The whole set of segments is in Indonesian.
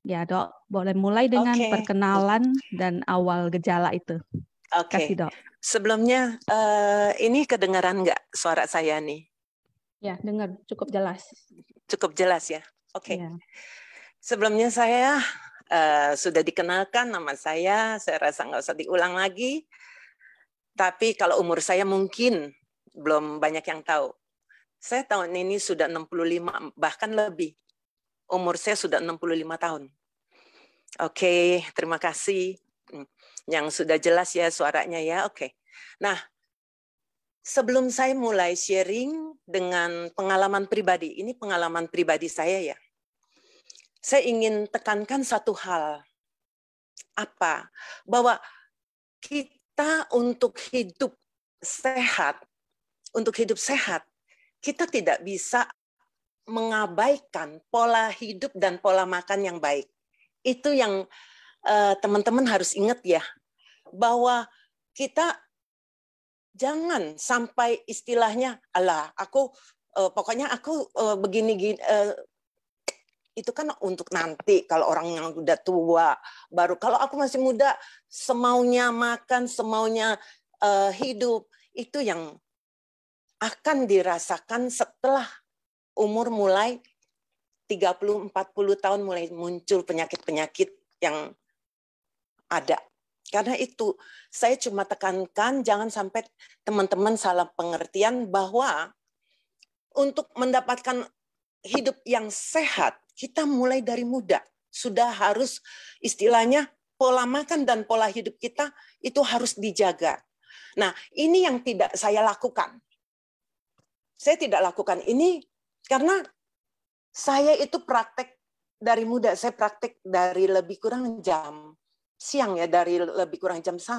Ya, Dok. Boleh mulai dengan Oke, perkenalan dan awal gejala itu. Kasih, oke. Dok. Sebelumnya, ini kedengaran nggak suara saya nih? Ya, dengar cukup jelas. Cukup jelas ya? Oke. Ya. Sebelumnya saya sudah dikenalkan nama saya rasa nggak usah diulang lagi. Tapi kalau umur saya mungkin belum banyak yang tahu. Saya tahun ini sudah 65, bahkan lebih. Umur saya sudah 65 tahun. Oke, terima kasih. Yang sudah jelas ya suaranya ya, oke. Nah, sebelum saya mulai sharing dengan pengalaman pribadi, ini pengalaman pribadi saya ya. Saya ingin tekankan satu hal. Apa? Bahwa kita untuk hidup sehat, kita tidak bisa mengabaikan pola hidup dan pola makan yang baik. Itu yang teman-teman harus ingat ya, bahwa kita jangan sampai istilahnya, alah, pokoknya aku begini, itu kan untuk nanti kalau orang yang udah tua. Baru kalau aku masih muda, semaunya makan, semaunya hidup, itu yang akan dirasakan setelah umur mulai 30-40 tahun mulai muncul penyakit-penyakit yang ada. Karena itu, saya cuma tekankan jangan sampai teman-teman salah pengertian bahwa untuk mendapatkan hidup yang sehat, kita mulai dari muda. Sudah harus istilahnya pola makan dan pola hidup kita itu harus dijaga. Nah, ini yang tidak saya lakukan. Saya tidak lakukan ini karena saya itu praktek dari muda. Saya praktek dari lebih kurang jam siang ya, dari lebih kurang jam 1,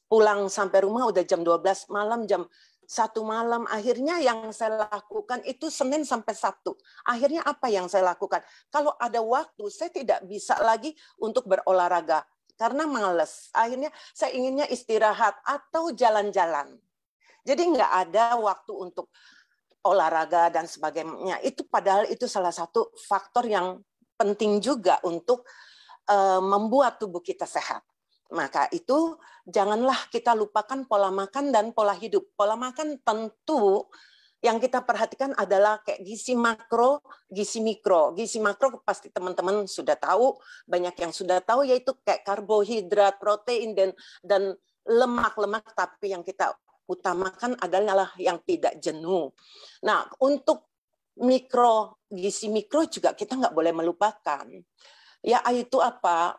pulang sampai rumah udah jam 12 malam, jam 1 malam. Akhirnya yang saya lakukan itu Senin sampai Sabtu. Akhirnya apa yang saya lakukan? Kalau ada waktu, saya tidak bisa lagi untuk berolahraga. Karena males. Akhirnya saya inginnya istirahat atau jalan-jalan. Jadi nggak ada waktu untuk olahraga dan sebagainya. Itu padahal itu salah satu faktor yang penting juga untuk membuat tubuh kita sehat. Maka itu janganlah kita lupakan pola makan dan pola hidup. Pola makan tentu yang kita perhatikan adalah kayak gizi makro, gizi mikro. Gizi makro pasti teman-teman sudah tahu, banyak yang sudah tahu, yaitu kayak karbohidrat, protein, dan lemak-lemak, tapi yang kita utamakan adalah yang tidak jenuh. Nah, untuk gizi mikro juga kita nggak boleh melupakan. Ya, itu apa?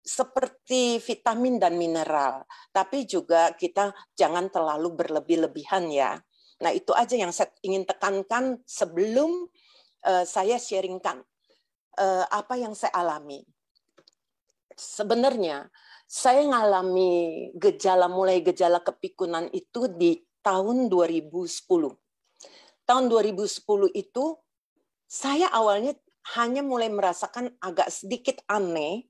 Seperti vitamin dan mineral. Tapi juga kita jangan terlalu berlebih-lebihan ya. Nah, itu aja yang saya ingin tekankan sebelum saya sharingkan apa yang saya alami. Sebenarnya, saya mengalami mulai gejala kepikunan itu di tahun 2010. Tahun 2010 itu, saya awalnya hanya mulai merasakan agak sedikit aneh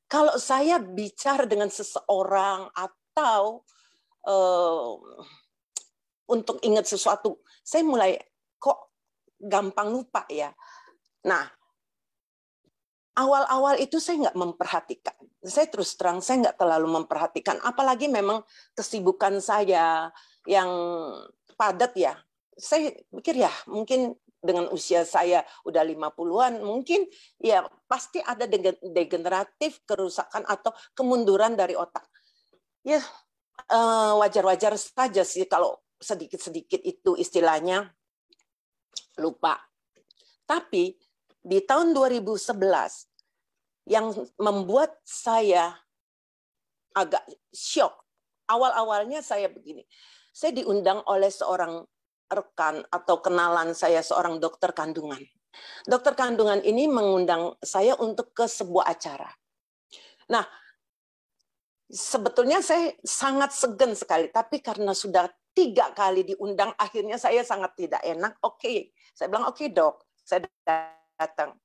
kalau saya bicara dengan seseorang atau untuk ingat sesuatu, saya mulai kok gampang lupa ya. Nah, awal-awal itu saya nggak memperhatikan. Saya terus terang, saya nggak terlalu memperhatikan. Apalagi memang kesibukan saya yang padat ya. Saya pikir ya mungkin dengan usia saya udah 50-an, mungkin ya pasti ada degeneratif, kerusakan atau kemunduran dari otak. Ya wajar-wajar saja sih kalau sedikit-sedikit itu istilahnya lupa. Tapi di tahun 2011 yang membuat saya agak syok. Awal-awalnya saya begini. Saya diundang oleh seorang rekan atau kenalan saya, seorang dokter kandungan. Dokter kandungan ini mengundang saya untuk ke sebuah acara. Nah, sebetulnya saya sangat segan sekali, tapi karena sudah 3 kali diundang, akhirnya saya sangat tidak enak. Oke, saya bilang oke dok, saya datang.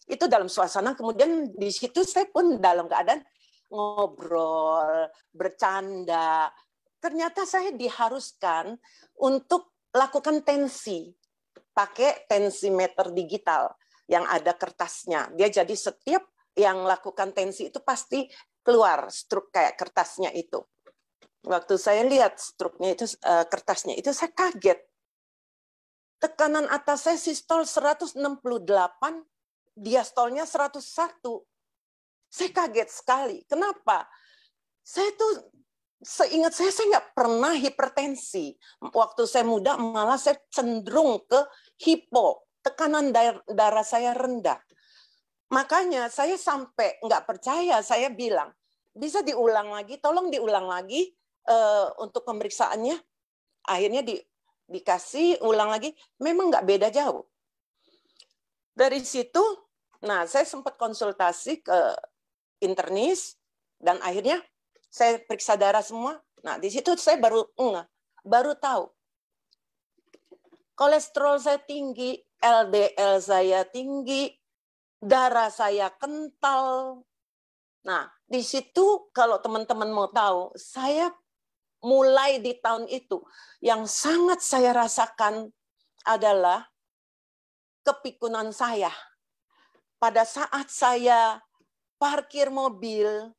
Itu dalam suasana, kemudian di situ saya pun dalam keadaan ngobrol, bercanda. Ternyata saya diharuskan untuk lakukan tensi, pakai tensimeter digital. yang ada kertasnya. Dia jadi setiap yang lakukan tensi itu pasti keluar struk kayak kertasnya itu. Waktu saya lihat struknya itu, kertasnya itu, saya kaget. Tekanan atas saya sistol 168, diastolnya 101. Saya kaget sekali. Kenapa? Saya tuh seingat saya nggak pernah hipertensi. Waktu saya muda malah saya cenderung ke hipo. Tekanan darah saya rendah. Makanya saya sampai nggak percaya, saya bilang, bisa diulang lagi, tolong diulang lagi untuk pemeriksaannya. Akhirnya dikasih ulang lagi, memang nggak beda jauh. Dari situ, nah saya sempat konsultasi ke internis, dan akhirnya saya periksa darah semua. Nah di situ saya baru tahu. Kolesterol saya tinggi, LDL saya tinggi, darah saya kental. Nah, di situ kalau teman-teman mau tahu, saya mulai di tahun itu, yang sangat saya rasakan adalah kepikunan saya. Pada saat saya parkir mobil,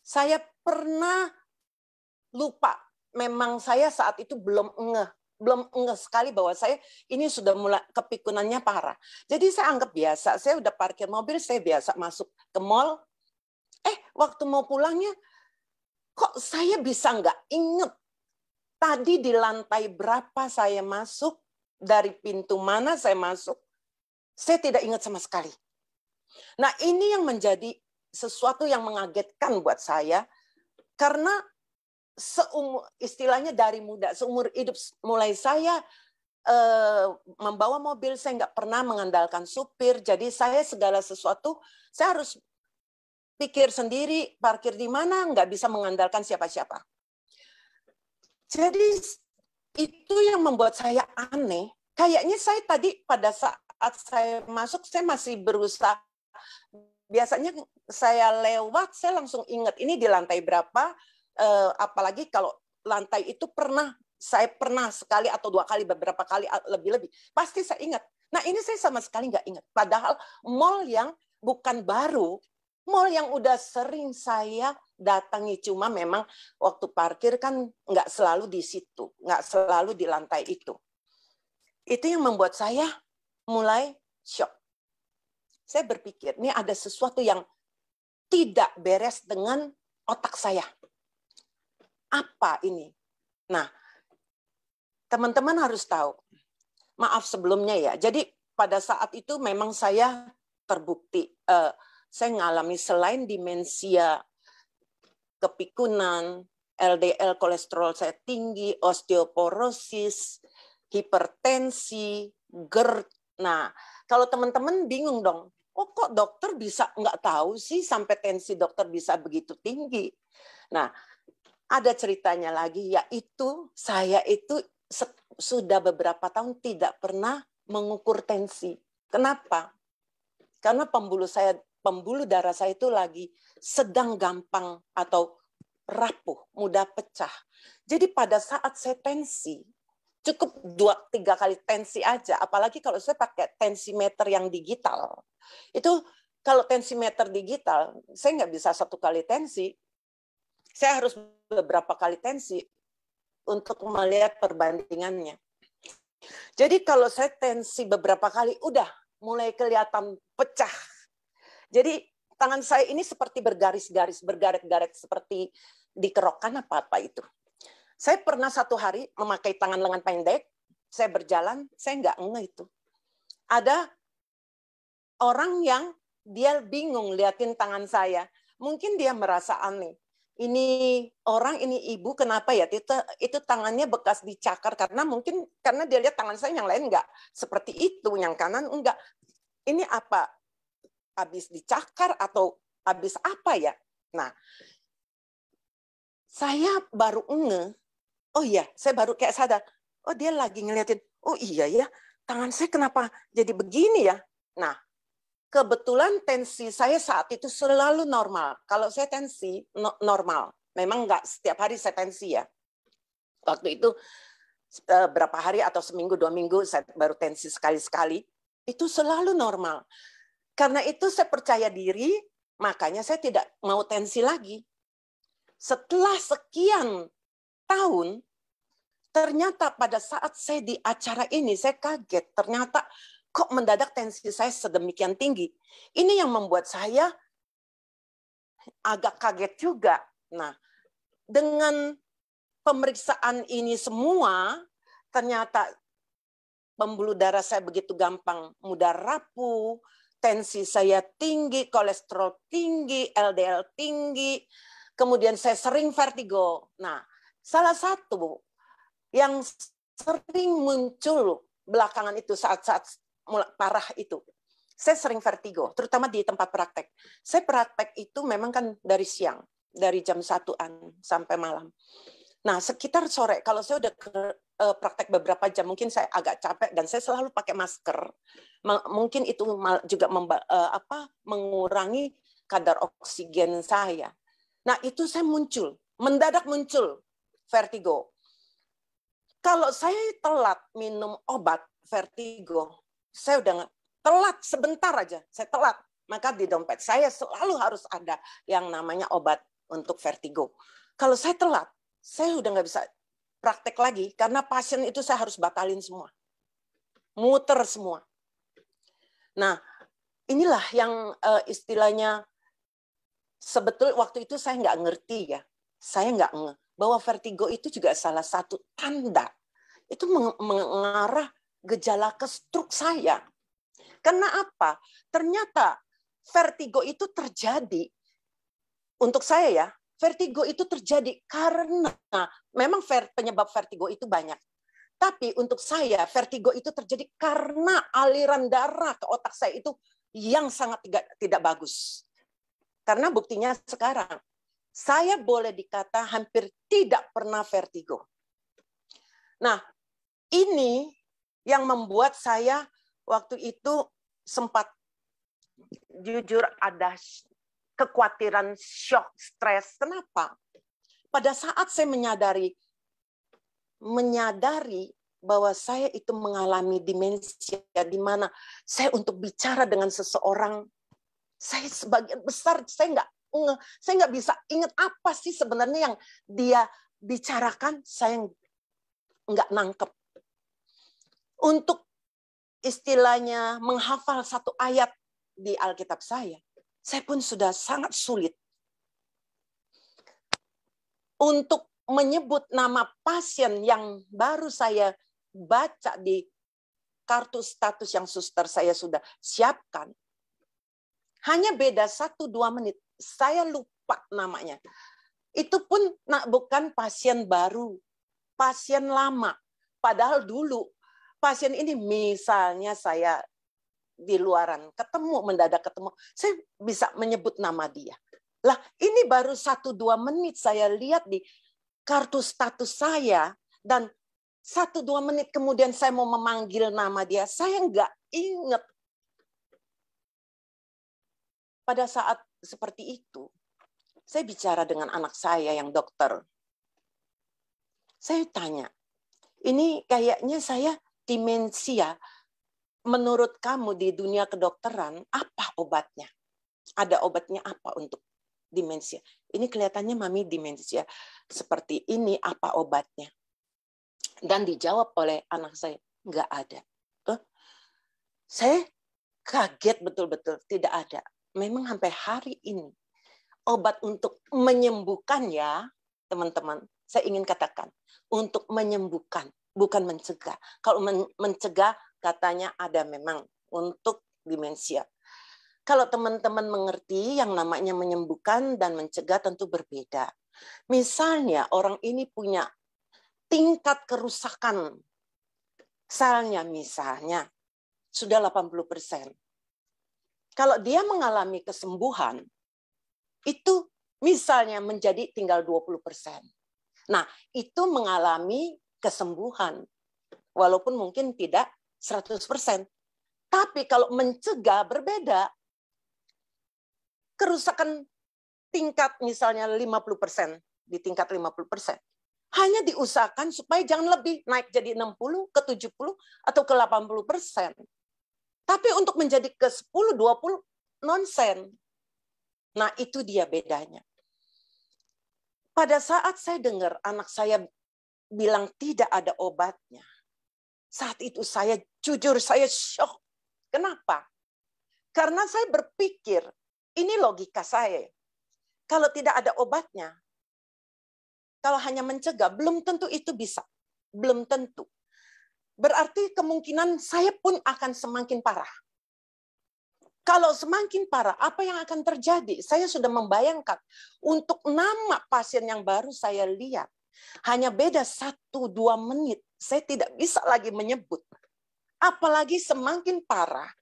saya pernah lupa. Memang saya saat itu belum ngeh sekali bahwa saya ini sudah mulai kepikunannya parah. Jadi saya anggap biasa, saya udah parkir mobil, saya biasa masuk ke mall. Waktu mau pulangnya, kok saya bisa nggak inget tadi di lantai berapa saya masuk, dari pintu mana saya masuk, saya tidak ingat sama sekali. Nah ini yang menjadi sesuatu yang mengagetkan buat saya, karena istilahnya dari muda, seumur hidup mulai saya membawa mobil, saya nggak pernah mengandalkan supir. Jadi saya segala sesuatu, saya harus pikir sendiri, parkir di mana, nggak bisa mengandalkan siapa-siapa. Jadi itu yang membuat saya aneh. Kayaknya saya tadi pada saat saya masuk, saya masih berusaha. Biasanya saya lewat, saya langsung ingat ini di lantai berapa. Apalagi kalau lantai itu saya pernah sekali atau dua kali, beberapa kali lebih-lebih. Pasti saya ingat. Nah ini saya sama sekali nggak ingat. Padahal mall yang bukan baru, mall yang udah sering saya datangi, cuma memang waktu parkir kan nggak selalu di situ, nggak selalu di lantai itu. Itu yang membuat saya mulai shock. Saya berpikir, ini ada sesuatu yang tidak beres dengan otak saya. Apa ini? Nah, teman-teman harus tahu. Maaf sebelumnya ya. Jadi pada saat itu memang saya terbukti. Saya mengalami selain demensia, kepikunan, LDL kolesterol saya tinggi, osteoporosis, hipertensi, GERD. Nah, kalau teman-teman bingung dong, kok dokter bisa nggak tahu sih sampai tensi dokter bisa begitu tinggi? Nah, ada ceritanya lagi, yaitu saya itu sudah beberapa tahun tidak pernah mengukur tensi. Kenapa? Karena pembuluh darah saya itu lagi sedang gampang atau rapuh, mudah pecah. Jadi pada saat saya tensi, cukup 2-3 kali tensi aja, apalagi kalau saya pakai tensimeter yang digital. Itu kalau tensimeter digital, saya nggak bisa 1 kali tensi. Saya harus beberapa kali tensi untuk melihat perbandingannya. Jadi kalau saya tensi beberapa kali, udah mulai kelihatan pecah. Jadi tangan saya ini seperti bergaris-garis, bergaret-garet seperti dikerokan apa-apa itu. Saya pernah 1 hari memakai tangan lengan pendek, saya berjalan, saya nggak ngeh itu. Ada orang yang dia bingung liatin tangan saya. Mungkin dia merasa aneh. Ini orang, ini ibu, kenapa ya? Itu tangannya bekas dicakar, karena dia lihat tangan saya yang lain nggak seperti itu, yang kanan enggak. Ini apa? Habis dicakar atau habis apa ya? Nah, saya baru ngeh. Oh iya, saya baru kayak sadar. Oh dia lagi ngeliatin. Oh iya ya, tangan saya kenapa jadi begini ya? Nah, kebetulan tensi saya saat itu selalu normal. Kalau saya tensi normal, memang nggak setiap hari saya tensi ya. Waktu itu berapa hari atau seminggu 2 minggu saya baru tensi sekali-sekali. Itu selalu normal. Karena itu saya percaya diri, makanya saya tidak mau tensi lagi. Setelah sekian tahun, ternyata pada saat saya di acara ini, saya kaget. Ternyata kok mendadak tensi saya sedemikian tinggi. Ini yang membuat saya agak kaget juga. Nah, dengan pemeriksaan ini semua, ternyata pembuluh darah saya begitu gampang mudah rapuh, tensi saya tinggi, kolesterol tinggi, LDL tinggi, kemudian saya sering vertigo. Nah, salah satu yang sering muncul belakangan itu saat-saat parah itu, saya sering vertigo, terutama di tempat praktek. Saya praktek itu memang kan dari siang, dari jam 1-an sampai malam. Nah, sekitar sore, kalau saya udah praktek beberapa jam, mungkin saya agak capek dan saya selalu pakai masker. Mungkin itu juga mengurangi kadar oksigen saya. Nah, itu saya mendadak muncul vertigo. Kalau saya telat minum obat vertigo, saya udah telat sebentar aja, saya telat. Maka di dompet saya selalu harus ada yang namanya obat untuk vertigo. Kalau saya telat, saya udah nggak bisa praktek lagi karena pasien itu saya harus batalin semua, muter semua. Nah, inilah yang istilahnya sebetulnya waktu itu saya nggak ngerti ya, saya nggak nge bahwa vertigo itu juga salah satu tanda itu mengarah gejala ke stroke saya. Karena apa? Ternyata vertigo itu terjadi untuk saya ya. Vertigo itu terjadi karena memang penyebab vertigo itu banyak. Tapi untuk saya, vertigo itu terjadi karena aliran darah ke otak saya itu yang sangat tidak bagus. Karena buktinya sekarang, saya boleh dikata hampir tidak pernah vertigo. Nah, ini yang membuat saya waktu itu sempat jujur ada kekhawatiran, shock, stres. Kenapa? Pada saat saya menyadari bahwa saya itu mengalami demensia, di mana saya untuk bicara dengan seseorang, saya sebagian besar saya nggak bisa ingat apa sih sebenarnya yang dia bicarakan, saya nggak nangkep. Untuk istilahnya menghafal satu ayat di Alkitab saya pun sudah sangat sulit. Untuk menyebut nama pasien yang baru saya baca di kartu status yang suster saya sudah siapkan, hanya beda 1-2 menit, saya lupa namanya. Itu pun bukan pasien baru, pasien lama. Padahal dulu pasien ini misalnya saya di luaran mendadak ketemu, saya bisa menyebut nama dia. Lah, ini baru 1-2 menit saya lihat di kartu status saya, dan 1-2 menit kemudian saya mau memanggil nama dia, saya nggak ingat. Pada saat seperti itu, saya bicara dengan anak saya yang dokter. Saya tanya, ini kayaknya saya demensia. Menurut kamu di dunia kedokteran, apa obatnya? Ada obatnya apa untuk demensia? Ini kelihatannya mami demensia seperti ini, apa obatnya? Dan dijawab oleh anak saya, nggak ada. Saya kaget betul-betul, tidak ada. Memang sampai hari ini, obat untuk menyembuhkan ya, teman-teman, saya ingin katakan, untuk menyembuhkan, bukan mencegah. Kalau mencegah, katanya ada memang untuk demensia. Kalau teman-teman mengerti yang namanya menyembuhkan dan mencegah tentu berbeda. Misalnya orang ini punya tingkat kerusakan selnya misalnya sudah 80%. Kalau dia mengalami kesembuhan, itu misalnya menjadi tinggal 20%. Nah, itu mengalami kesembuhan. Walaupun mungkin tidak 100%. Tapi kalau mencegah berbeda. Kerusakan tingkat misalnya 50%, di tingkat 50%. Hanya diusahakan supaya jangan lebih naik jadi 60, ke 70, atau ke 80%. Tapi untuk menjadi ke 10, 20 nonsen. Nah, itu dia bedanya. Pada saat saya dengar anak saya bilang tidak ada obatnya, saat itu saya jujur, saya shock. Kenapa? Karena saya berpikir, ini logika saya. Kalau tidak ada obatnya, kalau hanya mencegah, belum tentu itu bisa. Belum tentu. Berarti kemungkinan saya pun akan semakin parah. Kalau semakin parah, apa yang akan terjadi? Saya sudah membayangkan untuk nama pasien yang baru saya lihat. Hanya beda 1-2 menit. Saya tidak bisa lagi menyebut. Apalagi semakin parah.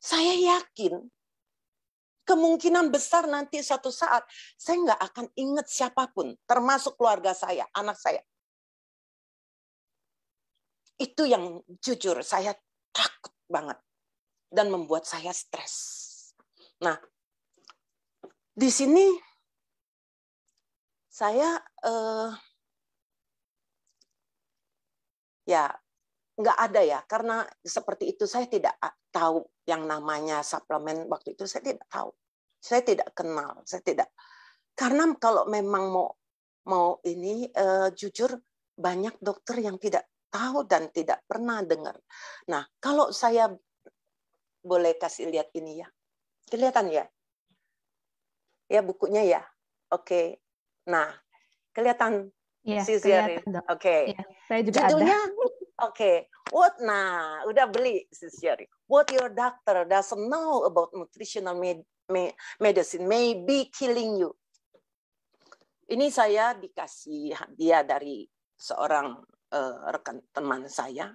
Saya yakin kemungkinan besar nanti suatu saat saya nggak akan ingat siapapun. Termasuk keluarga saya, anak saya. Itu yang jujur saya takut banget dan membuat saya stres. Nah, di sini saya ya nggak ada ya, karena seperti itu saya tidak tahu yang namanya suplemen waktu itu, saya tidak tahu, saya tidak kenal, saya tidak. Karena kalau memang mau ini jujur banyak dokter yang tidak tahu dan tidak pernah dengar. Nah, kalau saya boleh kasih lihat ini ya. Kelihatan ya? Ya bukunya ya. Oke. Nah, kelihatan Iya, Sisyari. kelihatan, Dok. Oke. Iya, saya juga Judulnya ada. oke. Nah, udah beli Sisyari. What your doctor doesn't know about nutritional medicine may be killing you. Ini saya dikasih hadiah dari seorang rekan teman saya.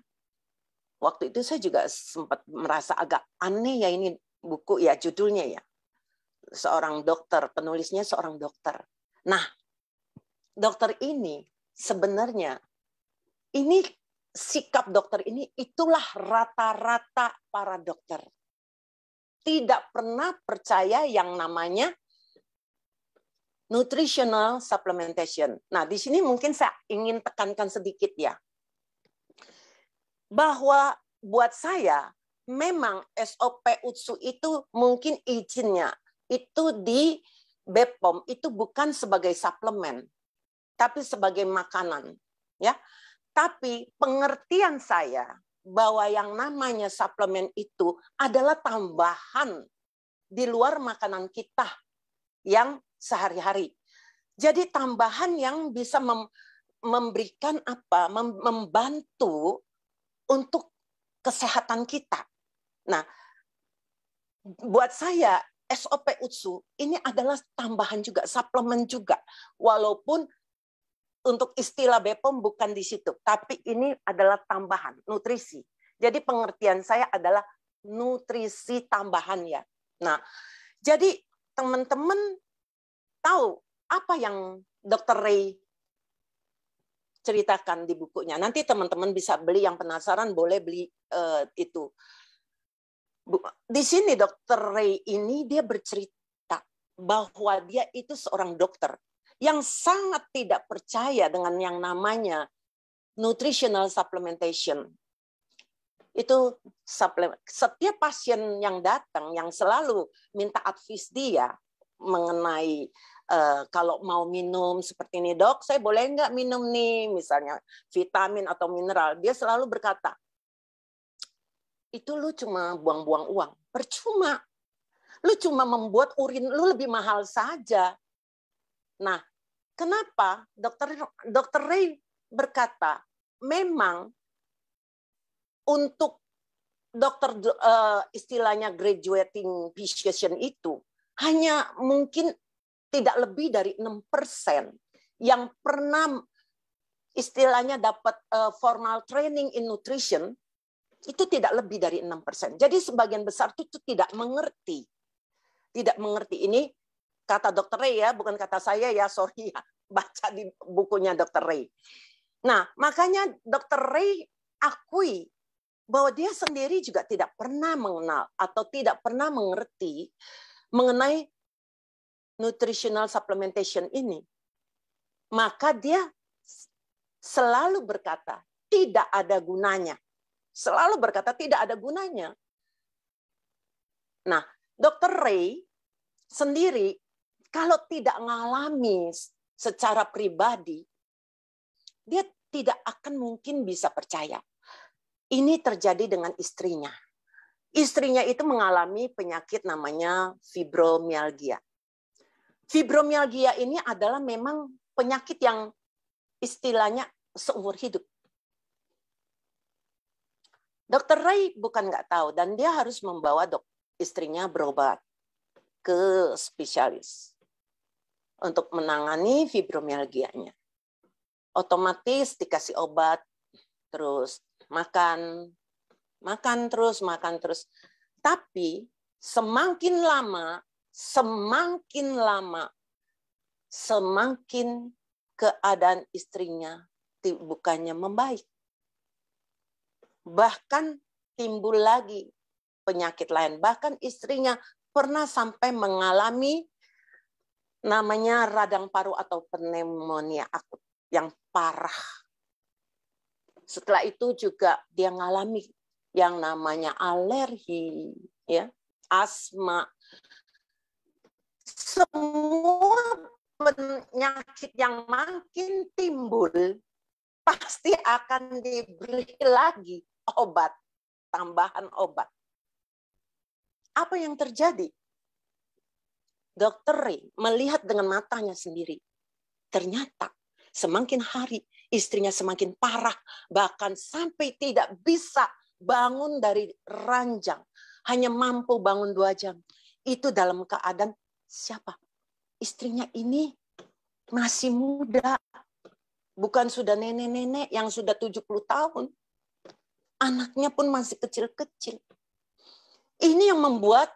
Waktu itu saya juga sempat merasa agak aneh ya, ini buku ya, judulnya ya. Seorang dokter, penulisnya seorang dokter. Nah, dokter ini sebenarnya, ini sikap dokter ini itulah rata-rata para dokter. Tidak pernah percaya yang namanya nutritional supplementation. Nah, di sini mungkin saya ingin tekankan sedikit ya. Bahwa buat saya memang SOP UTSU itu mungkin izinnya itu di BPOM itu bukan sebagai suplemen, tapi sebagai makanan, ya. Tapi pengertian saya bahwa yang namanya suplemen itu adalah tambahan di luar makanan kita yang sehari-hari. Jadi tambahan yang bisa memberikan apa? Membantu untuk kesehatan kita. Nah, buat saya SOP UTSU ini adalah tambahan juga, suplemen juga. Walaupun untuk istilah BPOM bukan di situ, tapi ini adalah tambahan, nutrisi. Jadi pengertian saya adalah nutrisi tambahan ya. Nah, jadi teman-teman tahu apa yang Dr. Ray ceritakan di bukunya. Nanti teman-teman bisa beli, yang penasaran boleh beli itu. Di sini Dr. Ray ini dia bercerita bahwa dia itu seorang dokter yang sangat tidak percaya dengan yang namanya nutritional supplementation. Itu setiap pasien yang datang yang selalu minta advice dia mengenai kalau mau minum seperti ini, dok, saya boleh nggak minum nih, misalnya vitamin atau mineral. Dia selalu berkata, itu lu cuma buang-buang uang, percuma. Lu cuma membuat urin lu lebih mahal saja. Nah, kenapa Dr. Ray berkata, memang untuk dokter istilahnya graduating physician itu hanya mungkin tidak lebih dari 6% yang pernah istilahnya dapat formal training in nutrition, itu tidak lebih dari 6%. Jadi sebagian besar itu tidak mengerti. Tidak mengerti. Ini kata Dr. Ray ya, bukan kata saya ya, sorry ya. Baca di bukunya Dr. Ray. Nah, makanya Dr. Ray akui bahwa dia sendiri juga tidak pernah mengenal atau tidak pernah mengerti mengenai nutritional supplementation ini. Maka dia selalu berkata, tidak ada gunanya. Selalu berkata tidak ada gunanya. Nah, Dr. Ray sendiri kalau tidak mengalami secara pribadi, dia tidak akan mungkin bisa percaya. Ini terjadi dengan istrinya. Istrinya itu mengalami penyakit namanya fibromialgia. Fibromialgia ini adalah memang penyakit yang istilahnya seumur hidup. Dr. Ray bukan nggak tahu, dan dia harus membawa istrinya berobat ke spesialis untuk menangani fibromialgianya. Otomatis dikasih obat, terus makan terus. Tapi semakin lama, semakin keadaan istrinya bukannya membaik. Bahkan timbul lagi penyakit lain. Bahkan istrinya pernah sampai mengalami namanya radang paru atau pneumonia akut yang parah. Setelah itu juga dia mengalami yang namanya alergi, ya, asma. Semua penyakit yang makin timbul pasti akan diberi lagi obat, tambahan obat. Apa yang terjadi? Dr. Ray melihat dengan matanya sendiri. Ternyata semakin hari istrinya semakin parah, bahkan sampai tidak bisa bangun dari ranjang, hanya mampu bangun 2 jam. Itu dalam keadaan siapa? Istrinya ini masih muda, bukan sudah nenek-nenek yang sudah 70 tahun. Anaknya pun masih kecil-kecil. Ini yang membuat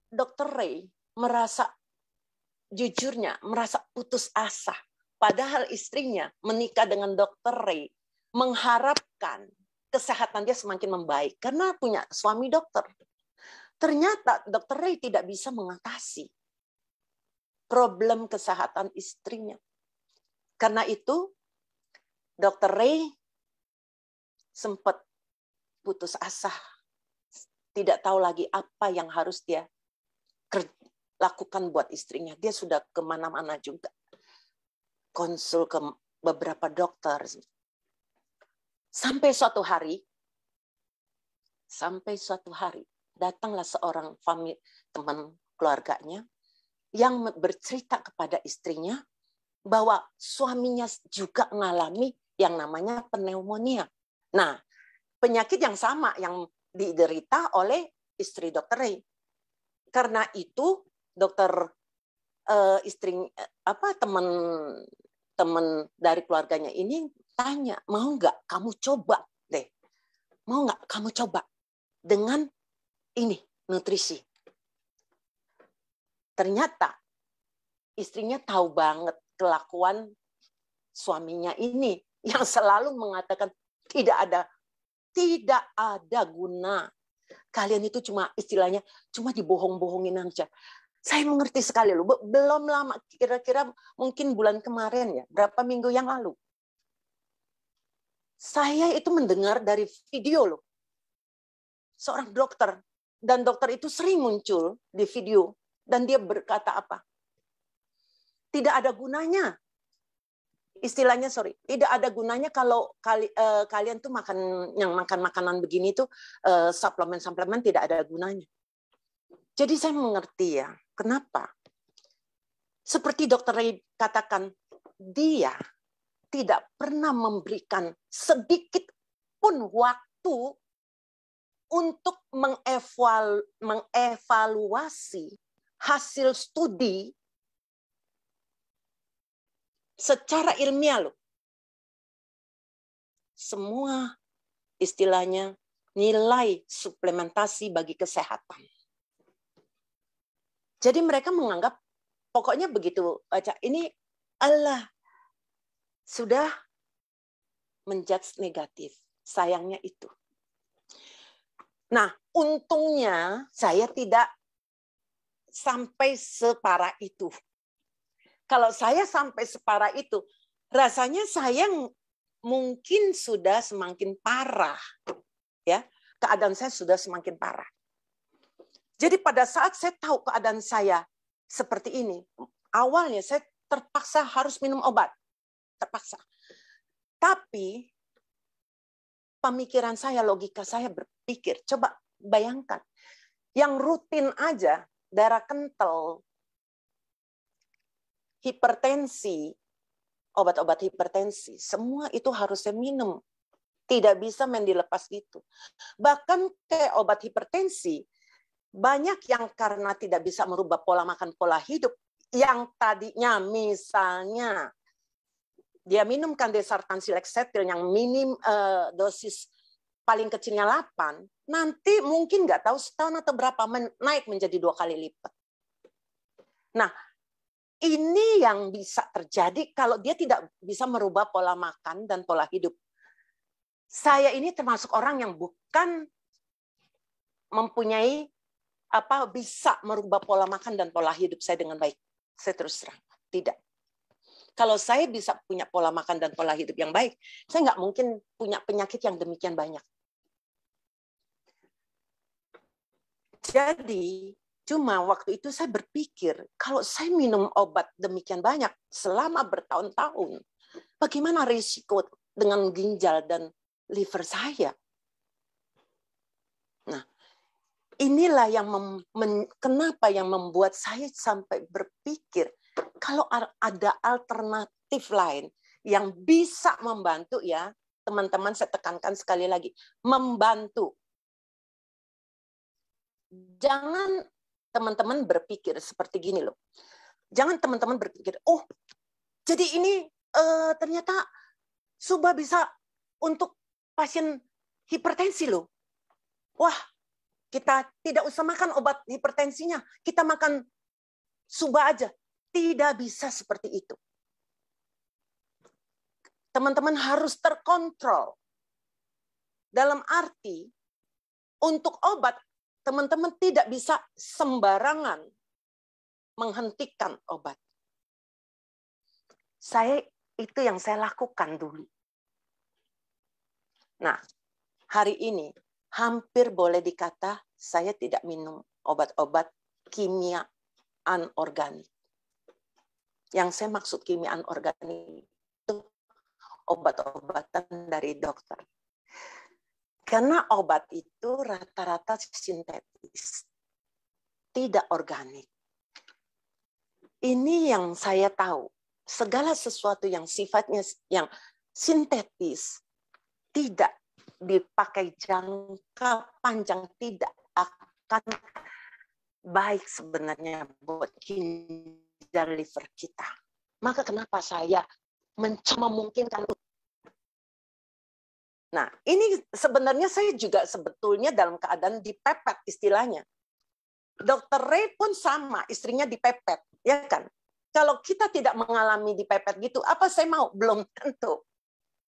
Dr. Ray merasa, jujurnya, merasa putus asa. Padahal istrinya menikah dengan Dr. Ray, mengharapkan kesehatan dia semakin membaik. Karena punya suami dokter. Ternyata Dr. Ray tidak bisa mengatasi problem kesehatan istrinya. Karena itu, Dr. Ray sempat putus asa. Tidak tahu lagi apa yang harus dia lakukan buat istrinya. Dia sudah kemana-mana juga. Konsul ke beberapa dokter. Sampai suatu hari, datanglah seorang teman keluarganya yang bercerita kepada istrinya bahwa suaminya juga mengalami yang namanya pneumonia. Nah, penyakit yang sama yang diderita oleh istri Dr. Ray. Karena itu teman dari keluarganya ini tanya, mau nggak kamu coba deh, mau nggak kamu coba dengan ini nutrisi. Ternyata istrinya tahu banget kelakuan suaminya ini yang selalu mengatakan tidak ada guna. Kalian itu cuma istilahnya cuma dibohong-bohongin aja. Saya mengerti sekali loh. Belum lama, kira-kira mungkin bulan kemarin ya, berapa minggu yang lalu. Saya itu mendengar dari video loh. Seorang dokter, dan dokter itu sering muncul di video, dan dia berkata apa? Tidak ada gunanya. Istilahnya, tidak ada gunanya kalau kalian tuh makan makanan begini tuh suplemen tidak ada gunanya. Jadi saya mengerti ya, kenapa? Seperti Dr. Ray katakan, dia tidak pernah memberikan sedikit pun waktu untuk mengevaluasi hasil studi secara ilmiah loh. Semua istilahnya nilai suplementasi bagi kesehatan. Jadi mereka menganggap pokoknya begitu baca ini Allah sudah menjudge negatif. Sayangnya itu. Nah, untungnya saya tidak sampai separah itu. Kalau saya sampai separah itu, rasanya saya mungkin sudah semakin parah, ya. keadaan saya sudah semakin parah. Jadi pada saat saya tahu keadaan saya seperti ini, awalnya saya terpaksa harus minum obat. Terpaksa. Tapi pemikiran saya, logika saya berpikir, coba bayangkan, yang rutin aja, darah kental, hipertensi, obat-obat hipertensi, semua itu harus saya minum. Tidak bisa main dilepas gitu. Bahkan kayak obat hipertensi, banyak yang karena tidak bisa merubah pola makan, pola hidup, yang tadinya misalnya dia minum Candesartan Silexetil yang minim dosis paling kecilnya 8, nanti mungkin nggak tahu setahun atau berapa naik menjadi 2 kali lipat. Nah, ini yang bisa terjadi kalau dia tidak bisa merubah pola makan dan pola hidup. Saya ini termasuk orang yang bukan mempunyai bisa merubah pola makan dan pola hidup saya dengan baik. Saya terus terang, tidak. Kalau saya bisa punya pola makan dan pola hidup yang baik, saya nggak mungkin punya penyakit yang demikian banyak. Jadi, cuma waktu itu saya berpikir, kalau saya minum obat demikian banyak selama bertahun-tahun, bagaimana risiko dengan ginjal dan liver saya? Nah, inilah yang kenapa yang membuat saya sampai berpikir, kalau ada alternatif lain yang bisa membantu, ya teman-teman, saya tekankan sekali lagi, membantu. Jangan teman-teman berpikir seperti gini loh. Jangan teman-teman berpikir, oh jadi ini ternyata Suba bisa untuk pasien hipertensi loh. Wah, kita tidak usah makan obat hipertensinya, kita makan Suba aja. Tidak bisa seperti itu. Teman-teman harus terkontrol. Dalam arti, untuk obat, teman-teman tidak bisa sembarangan menghentikan obat. Itu yang saya lakukan dulu. Nah, hari ini hampir boleh dikata saya tidak minum obat-obat kimia anorganik. Yang saya maksud kimia anorganik itu obat-obatan dari dokter. Karena obat itu rata-rata sintetis, tidak organik. Ini yang saya tahu. Segala sesuatu yang sifatnya yang sintetis, tidak dipakai jangka panjang, tidak akan baik sebenarnya buat ginjal liver kita. Maka kenapa saya memungkinkan. Nah, ini sebenarnya saya juga sebetulnya dalam keadaan dipepet istilahnya. Dr. Ray pun sama, istrinya dipepet, ya kan? Kalau kita tidak mengalami dipepet gitu, apa saya mau? Belum tentu.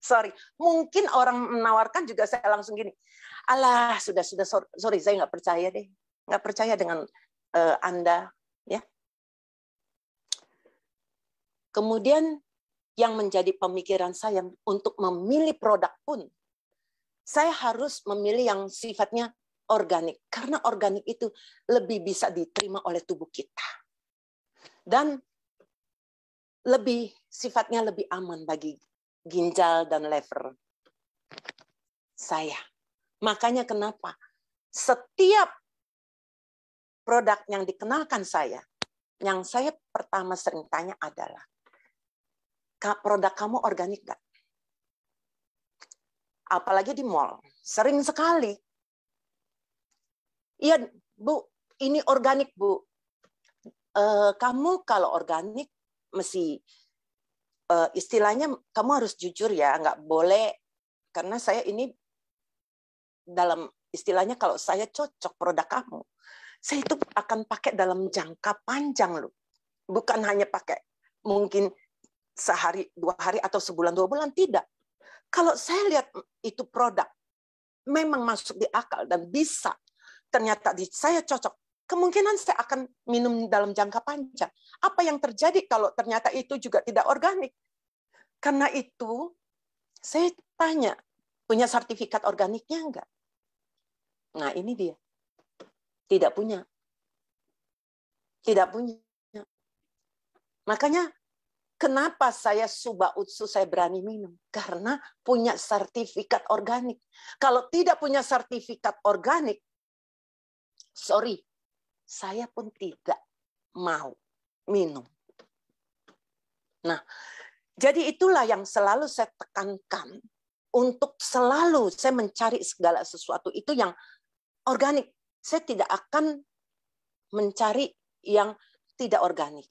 Sorry, mungkin orang menawarkan juga saya langsung gini, alah sudah, sorry saya nggak percaya deh, nggak percaya dengan Anda, ya. Kemudian yang menjadi pemikiran saya untuk memilih produk pun, saya harus memilih yang sifatnya organik, karena organik itu lebih bisa diterima oleh tubuh kita dan sifatnya lebih aman bagi ginjal dan liver saya. Makanya kenapa setiap produk yang dikenalkan saya, yang saya pertama sering tanya adalah, produk kamu organik nggak? Apalagi di mall, sering sekali. Iya, Bu, ini organik, Bu. Kamu kalau organik, mesti istilahnya kamu harus jujur ya, nggak boleh, karena saya ini dalam istilahnya kalau saya cocok produk kamu, saya itu akan pakai dalam jangka panjang loh. Bukan hanya pakai mungkin sehari, 2 hari, atau sebulan, 2 bulan, tidak. Kalau saya lihat itu produk memang masuk di akal dan bisa ternyata saya cocok, kemungkinan saya akan minum dalam jangka panjang. Apa yang terjadi kalau ternyata itu juga tidak organik? Karena itu saya tanya, punya sertifikat organiknya enggak? Nah, ini dia. Tidak punya. Tidak punya. Makanya kenapa saya Subah Utsu saya berani minum? Karena punya sertifikat organik. Kalau tidak punya sertifikat organik, sorry, saya pun tidak mau minum. Nah, jadi itulah yang selalu saya tekankan. Untuk selalu saya mencari segala sesuatu itu yang organik. Saya tidak akan mencari yang tidak organik.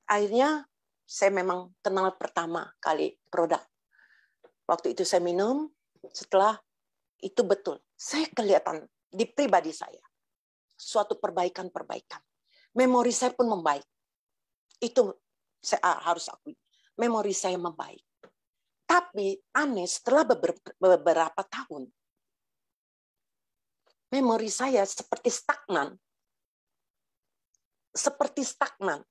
Akhirnya saya memang kenal pertama kali produk. Waktu itu saya minum, setelah itu betul. Saya kelihatan di pribadi saya. Suatu perbaikan-perbaikan. Memori saya pun membaik. Itu saya harus akui. Memori saya membaik. Tapi aneh, setelah beberapa tahun, memori saya seperti stagnan. Seperti stagnan.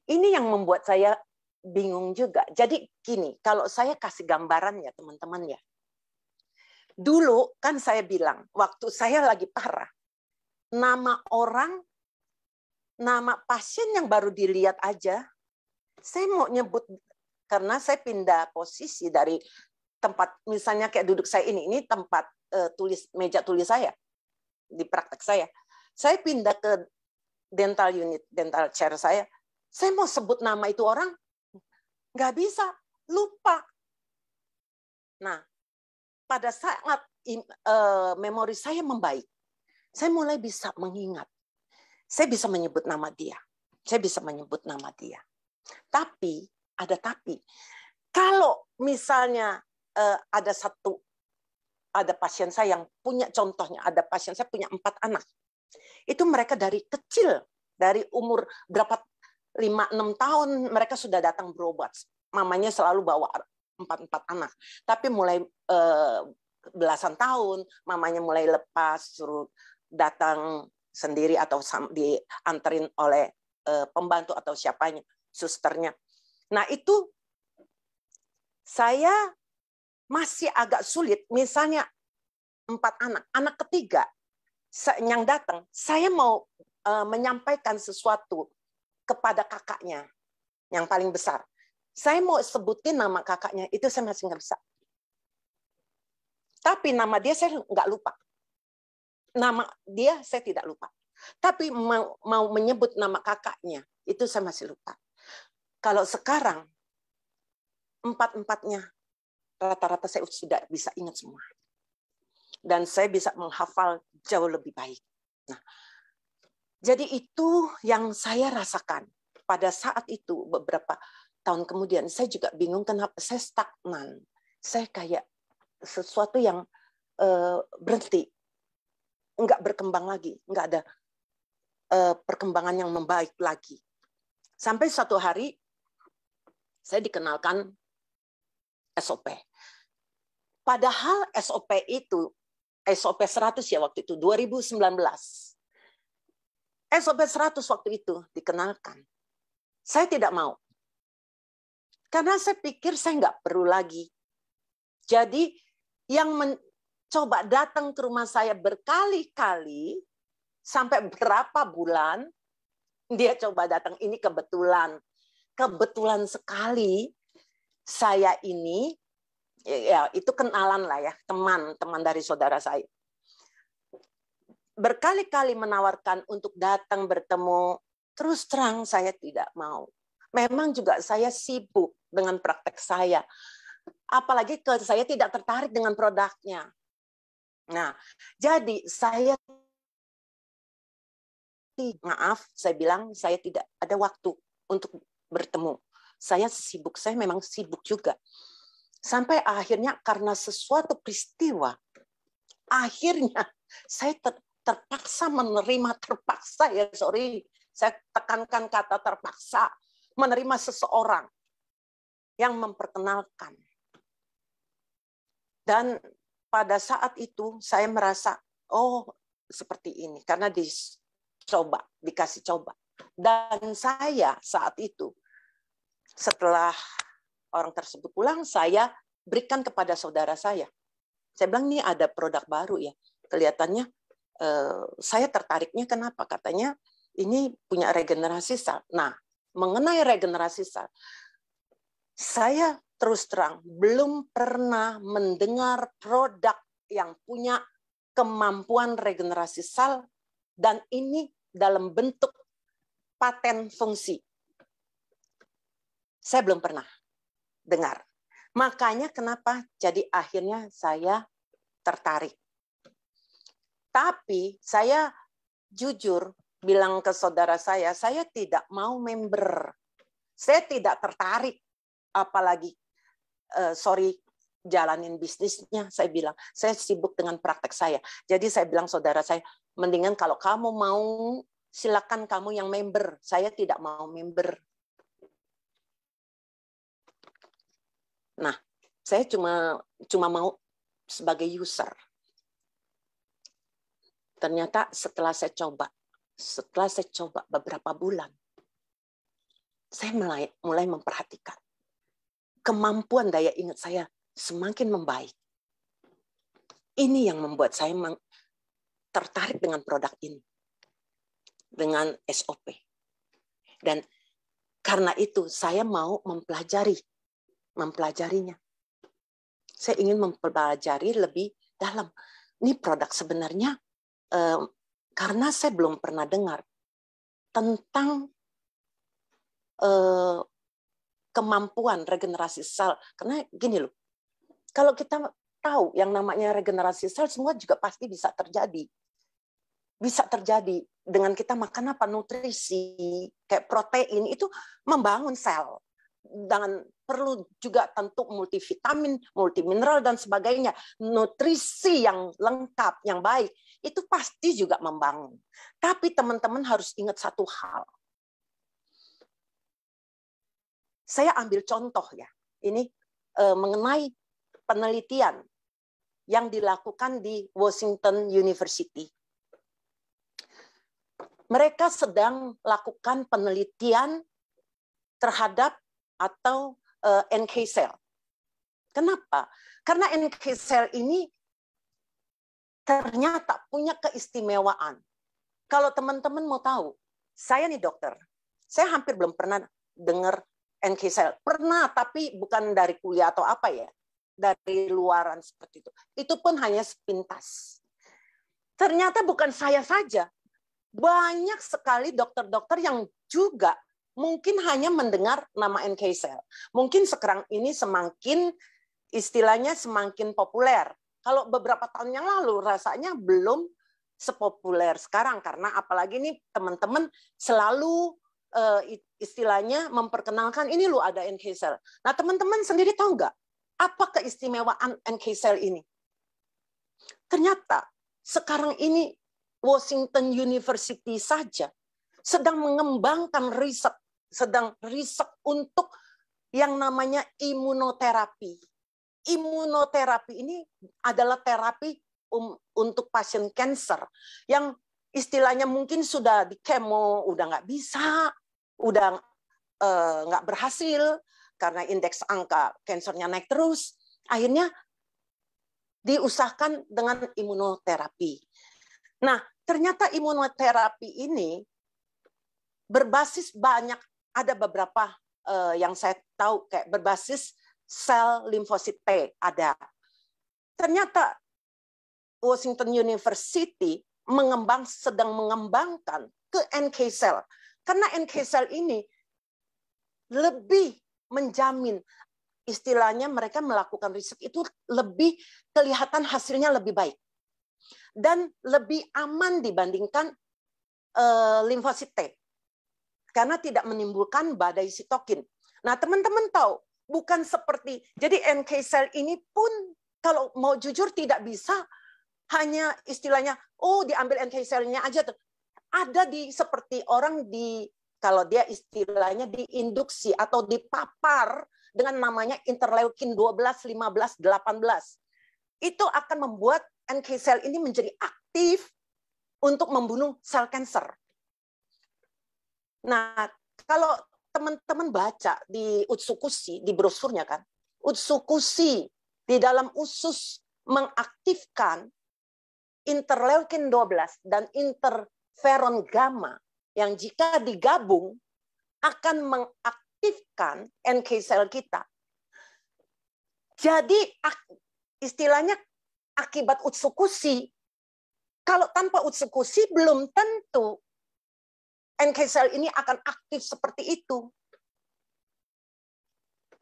Ini yang membuat saya bingung juga. Jadi gini, kalau saya kasih gambaran ya teman-teman ya. Dulu kan saya bilang, waktu saya lagi parah, nama orang, nama pasien yang baru dilihat aja, saya mau nyebut, karena saya pindah posisi dari tempat, misalnya kayak duduk saya ini tempat meja tulis saya, di praktek saya. Saya pindah ke dental unit, dental chair saya mau sebut nama itu orang, nggak bisa, lupa. Nah, pada saat memori saya membaik, saya mulai bisa mengingat. Saya bisa menyebut nama dia. Saya bisa menyebut nama dia. Tapi, ada tapi. Kalau misalnya ada pasien saya yang punya, contohnya, ada pasien saya punya 4 anak. Itu mereka dari kecil, dari umur berapa, 5-6 tahun, mereka sudah datang berobat. Mamanya selalu bawa 4 anak. Tapi mulai belasan tahun, mamanya mulai lepas, suruh datang sendiri atau dianterin oleh pembantu atau siapanya, susternya. Nah itu saya masih agak sulit. Misalnya 4 anak, anak ketiga yang datang, saya mau menyampaikan sesuatu kepada kakaknya yang paling besar. Saya mau sebutin nama kakaknya, itu saya masih nggak bisa. Tapi nama dia saya nggak lupa. Nama dia saya tidak lupa. Tapi mau menyebut nama kakaknya, itu saya masih lupa. Kalau sekarang, 4-4-nya, rata-rata saya sudah bisa ingat semua. Dan saya bisa menghafal jauh lebih baik. Nah, jadi itu yang saya rasakan. Pada saat itu, beberapa tahun kemudian, saya juga bingung kenapa saya stagnan. Saya kayak sesuatu yang berhenti. Nggak berkembang lagi. Nggak ada perkembangan yang membaik lagi. Sampai suatu hari, saya dikenalkan SOP. Padahal SOP itu, SOP 100 ya waktu itu, 2019. SOP 100 waktu itu dikenalkan. Saya tidak mau. Karena saya pikir saya nggak perlu lagi. Jadi yang mencoba datang ke rumah saya berkali-kali, sampai berapa bulan, dia coba datang. Ini kebetulan. Kebetulan sekali saya ini, ya itu kenalan lah ya, teman dari saudara saya. Berkali-kali menawarkan untuk datang bertemu, terus terang saya tidak mau. Memang juga saya sibuk dengan praktek saya. Apalagi saya tidak tertarik dengan produknya. Nah, jadi saya maaf, saya bilang saya tidak ada waktu untuk bertemu. Saya sibuk, saya memang sibuk juga. Sampai akhirnya karena sesuatu peristiwa, akhirnya saya terpaksa menerima, terpaksa ya, sorry, saya tekankan kata terpaksa, menerima seseorang yang memperkenalkan. Dan pada saat itu saya merasa, oh seperti ini, karena dikasih coba. Dan saya saat itu, setelah orang tersebut pulang, saya berikan kepada saudara saya. Saya bilang ini ada produk baru ya. Kelihatannya saya tertariknya kenapa? Katanya ini punya regenerasi sel. Nah, mengenai regenerasi sel, saya terus terang belum pernah mendengar produk yang punya kemampuan regenerasi sel dan ini dalam bentuk paten fungsi. Saya belum pernah dengar. Makanya kenapa jadi akhirnya saya tertarik. Tapi saya jujur bilang ke saudara saya tidak mau member. Saya tidak tertarik, apalagi jalanin bisnisnya. Saya bilang, saya sibuk dengan praktek saya. Jadi saya bilang saudara saya, mendingan kalau kamu mau, silakan kamu yang member. Saya tidak mau member. Nah, saya cuma mau sebagai user. Ternyata setelah saya coba beberapa bulan, saya mulai memperhatikan kemampuan daya ingat saya semakin membaik. Ini yang membuat saya tertarik dengan produk ini, dengan SOP. Dan karena itu saya mau mempelajarinya. Saya ingin mempelajari lebih dalam. Ini produk sebenarnya, karena saya belum pernah dengar tentang kemampuan regenerasi sel. Karena gini loh, kalau kita tahu yang namanya regenerasi sel, semua juga pasti bisa terjadi. Bisa terjadi dengan kita makan apa, nutrisi, kayak protein, itu membangun sel. Dan perlu juga tentu multivitamin, multimineral, dan sebagainya. Nutrisi yang lengkap, yang baik, itu pasti juga membangun. Tapi teman-teman harus ingat satu hal. Saya ambil contoh ya, ini mengenai penelitian yang dilakukan di Washington University. Mereka sedang lakukan penelitian terhadap atau NK cell. Kenapa? Karena NK cell ini ternyata punya keistimewaan. Kalau teman-teman mau tahu, saya nih dokter, saya hampir belum pernah dengar NK cell. Pernah, tapi bukan dari kuliah atau apa ya, dari luaran seperti itu. Itu pun hanya sepintas. Ternyata bukan saya saja. Banyak sekali dokter-dokter yang juga mungkin hanya mendengar nama NK cell. Mungkin sekarang ini istilahnya semakin populer. Kalau beberapa tahun yang lalu rasanya belum sepopuler sekarang, karena apalagi nih teman-teman selalu istilahnya memperkenalkan ini loh ada NK cell. Nah, teman-teman sendiri tahu nggak apa keistimewaan NK cell ini? Ternyata sekarang ini Washington University saja sedang mengembangkan riset untuk yang namanya imunoterapi. Imunoterapi ini adalah terapi untuk pasien kanker yang istilahnya mungkin sudah di kemo, udah nggak bisa, udah nggak berhasil karena indeks angka kankernya naik terus. Akhirnya diusahakan dengan imunoterapi. Nah, ternyata imunoterapi ini berbasis ada beberapa yang saya tahu kayak berbasis sel limfosit T ada. Ternyata Washington University sedang mengembangkan ke NK cell. Karena NK cell ini lebih menjamin, istilahnya mereka melakukan riset itu lebih kelihatan hasilnya lebih baik. Dan lebih aman dibandingkan limfosit T. Karena tidak menimbulkan badai sitokin. Nah, teman-teman tahu, bukan seperti, jadi NK cell ini pun kalau mau jujur tidak bisa hanya istilahnya, diambil NK cell-nya aja. Ada seperti orang kalau dia istilahnya diinduksi atau dipapar dengan namanya interleukin 12, 15, 18. Itu akan membuat NK cell ini menjadi aktif untuk membunuh sel kanker. Nah, kalau teman-teman baca di Utsukushi, di brosurnya kan, Utsukushi di dalam usus mengaktifkan interleukin 12 dan interferon gamma yang jika digabung akan mengaktifkan NK sel kita. Jadi istilahnya akibat utsekusi. Kalau tanpa utsekusi belum tentu NK sel ini akan aktif seperti itu.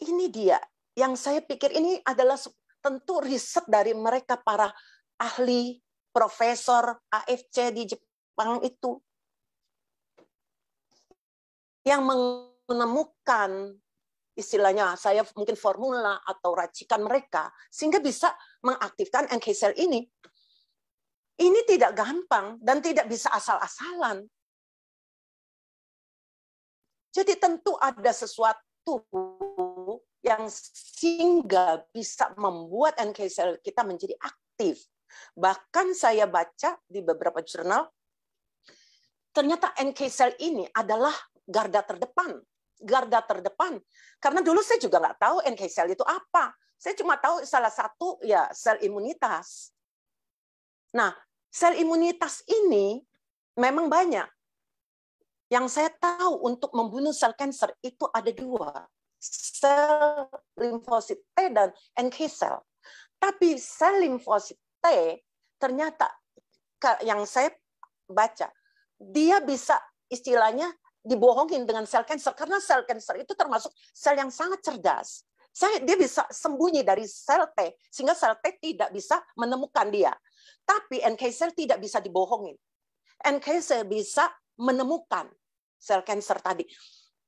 Ini dia yang saya pikir ini adalah tentu riset dari mereka para ahli, profesor AFC di Jepang itu yang menemukan istilahnya saya mungkin formula atau racikan mereka sehingga bisa mengaktifkan NK sel ini. Ini tidak gampang dan tidak bisa asal-asalan. Jadi tentu ada sesuatu yang sehingga bisa membuat NK sel kita menjadi aktif. Bahkan saya baca di beberapa jurnal, ternyata NK sel ini adalah garda terdepan. Garda terdepan. Karena dulu saya juga nggak tahu NK sel itu apa. Saya cuma tahu salah satu ya sel imunitas. Nah, sel imunitas ini memang banyak. Yang saya tahu untuk membunuh sel kanker itu ada dua. Sel limfosit T dan NK sel. Tapi sel limfosit T ternyata yang saya baca, dia bisa istilahnya dibohongin dengan sel kanker. Karena sel kanker itu termasuk sel yang sangat cerdas. Dia bisa sembunyi dari sel T, sehingga sel T tidak bisa menemukan dia. Tapi NK sel tidak bisa dibohongin. NK sel bisa menemukan sel kanker tadi.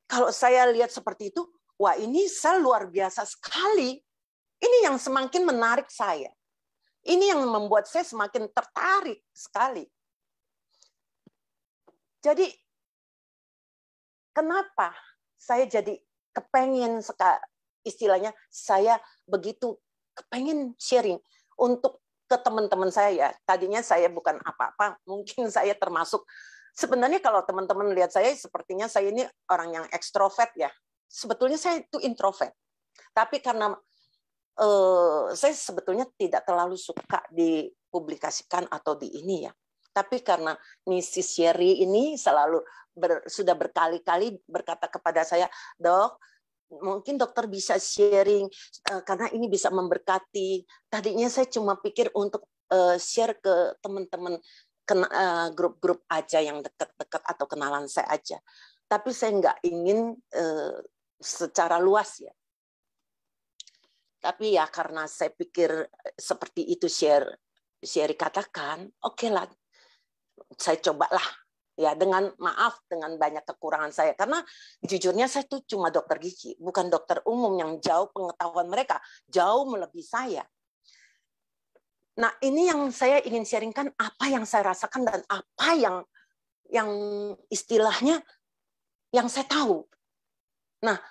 Kalau saya lihat seperti itu, wah ini sel luar biasa sekali. Ini yang semakin menarik saya. Ini yang membuat saya semakin tertarik sekali. Jadi, kenapa saya jadi kepengen istilahnya saya begitu kepengen sharing untuk ke teman-teman saya ya. Tadinya saya bukan apa-apa, mungkin saya termasuk sebenarnya kalau teman-teman lihat saya sepertinya saya ini orang yang ekstrovert ya. Sebetulnya saya itu introvert. Tapi karena saya sebetulnya tidak terlalu suka dipublikasikan atau di ini ya. Tapi karena Mrs. Sherry ini selalu sudah berkali-kali berkata kepada saya, "Dok, mungkin dokter bisa sharing karena ini bisa memberkati." Tadinya saya cuma pikir untuk share ke teman-teman grup-grup aja yang dekat-dekat atau kenalan saya aja. Tapi saya nggak ingin secara luas ya. Tapi ya karena saya pikir seperti itu Sherry katakan, oke lah, saya cobalah. Ya dengan maaf dengan banyak kekurangan saya karena jujurnya saya tuh cuma dokter gigi, bukan dokter umum yang jauh pengetahuan mereka jauh melebihi saya. Nah, ini yang saya ingin sharingkan apa yang saya rasakan dan apa yang istilahnya yang saya tahu. Nah,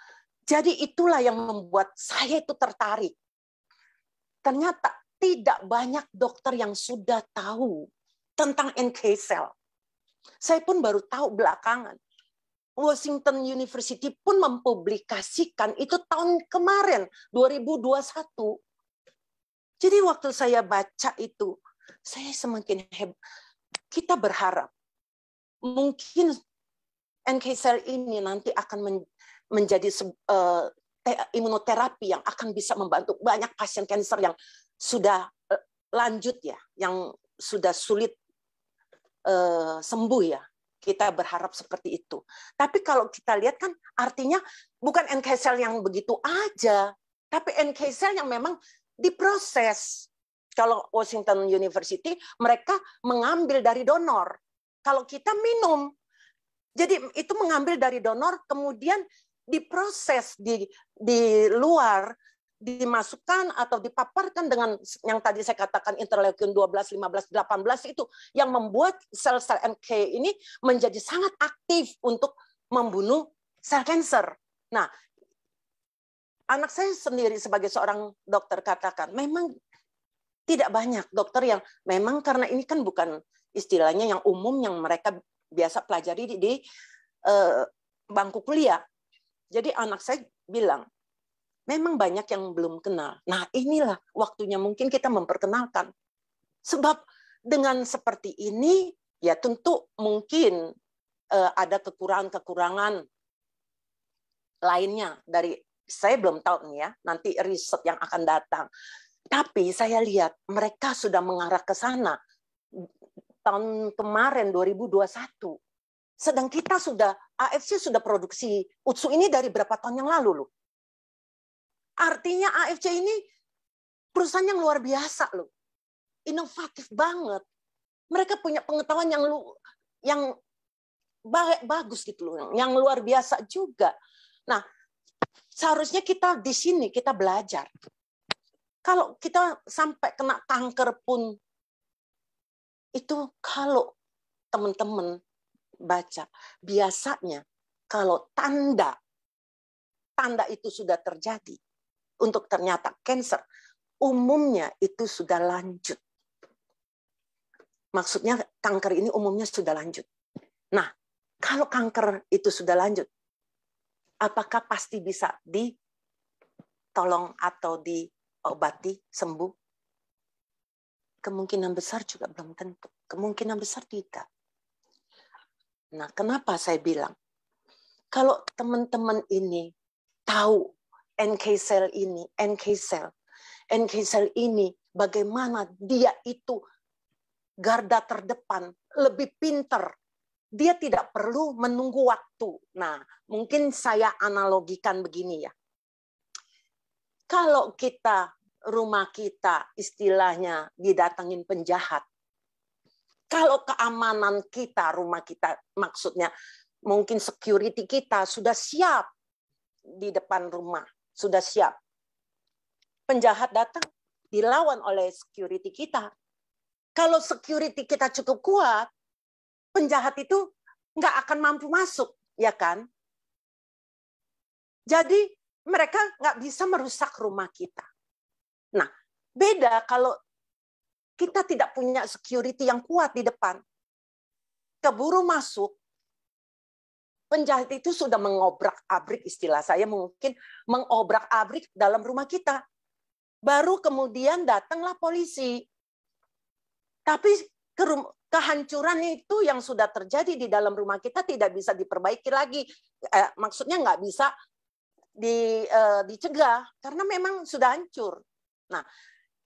jadi itulah yang membuat saya itu tertarik. Ternyata tidak banyak dokter yang sudah tahu tentang NK cell. Saya pun baru tahu belakangan. Washington University pun mempublikasikan itu tahun kemarin, 2021. Jadi waktu saya baca itu, saya semakin hebat. Kita berharap mungkin NK cell ini nanti akan menjadi imunoterapi yang akan bisa membantu banyak pasien kanker yang sudah lanjut ya, yang sudah sulit sembuh ya. Kita berharap seperti itu. Tapi kalau kita lihat kan artinya bukan NK cell yang begitu aja, tapi NK cell yang memang diproses. Kalau Washington University mereka mengambil dari donor. Kalau kita minum, jadi itu mengambil dari donor kemudian diproses di luar, dimasukkan atau dipaparkan dengan yang tadi saya katakan interleukin 12, 15, 18 itu yang membuat sel-sel NK ini menjadi sangat aktif untuk membunuh sel kanker. Nah, anak saya sendiri sebagai seorang dokter katakan, memang tidak banyak dokter yang memang karena ini kan bukan istilahnya yang umum yang mereka biasa pelajari di bangku kuliah. Jadi anak saya bilang, memang banyak yang belum kenal. Nah, inilah waktunya mungkin kita memperkenalkan. Sebab dengan seperti ini, ya tentu mungkin ada kekurangan-kekurangan lainnya dari, saya belum tahu nih ya, nanti riset yang akan datang. Tapi saya lihat mereka sudah mengarah ke sana tahun kemarin 2021. Sedang kita sudah, AFC sudah produksi Utsu ini dari berapa tahun yang lalu loh. Artinya AFC ini perusahaan yang luar biasa loh. Inovatif banget. Mereka punya pengetahuan yang bagus gitu loh, yang luar biasa juga. Nah, seharusnya kita di sini kita belajar. Kalau kita sampai kena kanker pun, itu kalau teman-teman baca, biasanya kalau tanda itu sudah terjadi, untuk ternyata kanker, umumnya itu sudah lanjut. Maksudnya kanker ini umumnya sudah lanjut. Nah, kalau kanker itu sudah lanjut, apakah pasti bisa ditolong atau diobati, sembuh? Kemungkinan besar juga belum tentu. Kemungkinan besar tidak. Nah, kenapa saya bilang? Kalau teman-teman ini tahu NK cell ini bagaimana dia itu garda terdepan, lebih pintar. Dia tidak perlu menunggu waktu. Nah, mungkin saya analogikan begini ya. Kalau rumah kita istilahnya didatangin penjahat, kalau keamanan kita, rumah kita, maksudnya mungkin security kita sudah siap di depan rumah, sudah siap. Penjahat datang, dilawan oleh security kita. Kalau security kita cukup kuat, penjahat itu nggak akan mampu masuk, ya kan? Jadi mereka nggak bisa merusak rumah kita. Nah, beda kalau kita tidak punya security yang kuat di depan. Keburu masuk, penjahat itu sudah mengobrak-abrik, istilah saya mungkin mengobrak-abrik dalam rumah kita. Baru kemudian datanglah polisi. Tapi kehancuran itu yang sudah terjadi di dalam rumah kita tidak bisa diperbaiki lagi. Maksudnya nggak bisa dicegah karena memang sudah hancur. Nah,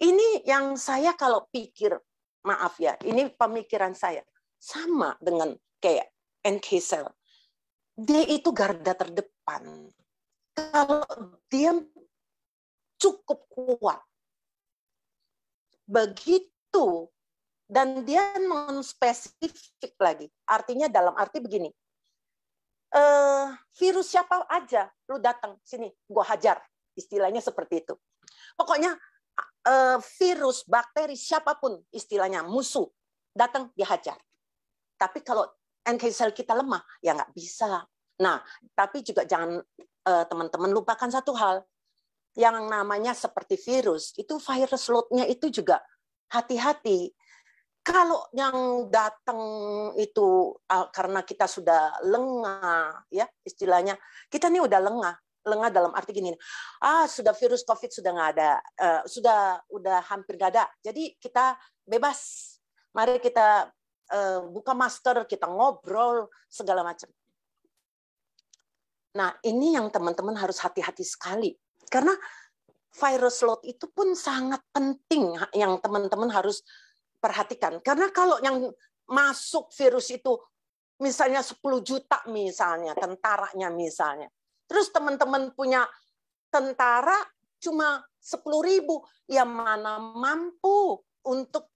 ini yang saya kalau pikir, maaf ya, ini pemikiran saya sama dengan kayak NK cell. Dia itu garda terdepan. Kalau dia cukup kuat, begitu. Dan dia non-spesifik lagi. Artinya dalam arti begini. Virus siapa aja, lu datang sini, gua hajar. Istilahnya seperti itu. Pokoknya virus, bakteri, siapapun istilahnya, musuh, datang dihajar. Tapi kalau NK cell kita lemah, ya nggak bisa. Nah, tapi juga jangan teman-teman lupakan satu hal. Yang namanya seperti virus, itu virus load-nya itu juga hati-hati. Kalau yang datang itu karena kita sudah lengah, ya istilahnya, kita nih udah lengah dalam arti gini, sudah virus COVID sudah nggak ada, udah hampir nggak ada, jadi kita bebas, mari kita buka masker, kita ngobrol segala macam. Nah ini yang teman-teman harus hati-hati sekali, karena virus load itu pun sangat penting yang teman-teman harus perhatikan. Karena kalau yang masuk virus itu misalnya 10 juta misalnya, tentaranya misalnya. Terus teman-teman punya tentara cuma 10.000, ya mana mampu untuk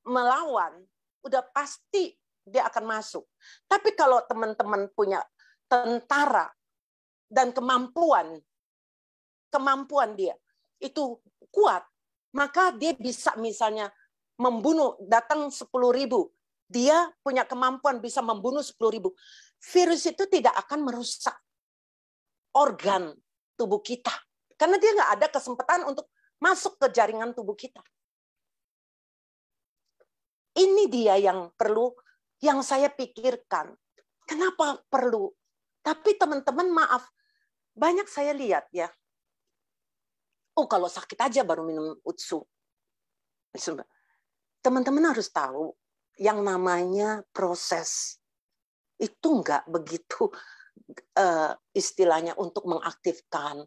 melawan, udah pasti dia akan masuk. Tapi kalau teman-teman punya tentara dan kemampuan dia itu kuat, maka dia bisa misalnya membunuh, datang 10.000, dia punya kemampuan bisa membunuh 10.000. Virus itu tidak akan merusak organ tubuh kita, karena dia nggak ada kesempatan untuk masuk ke jaringan tubuh kita. Ini dia yang perlu, yang saya pikirkan. Kenapa perlu? Tapi teman-teman maaf, banyak saya lihat ya, oh kalau sakit aja baru minum UTSU. Teman-teman harus tahu, yang namanya proses itu nggak begitu istilahnya untuk mengaktifkan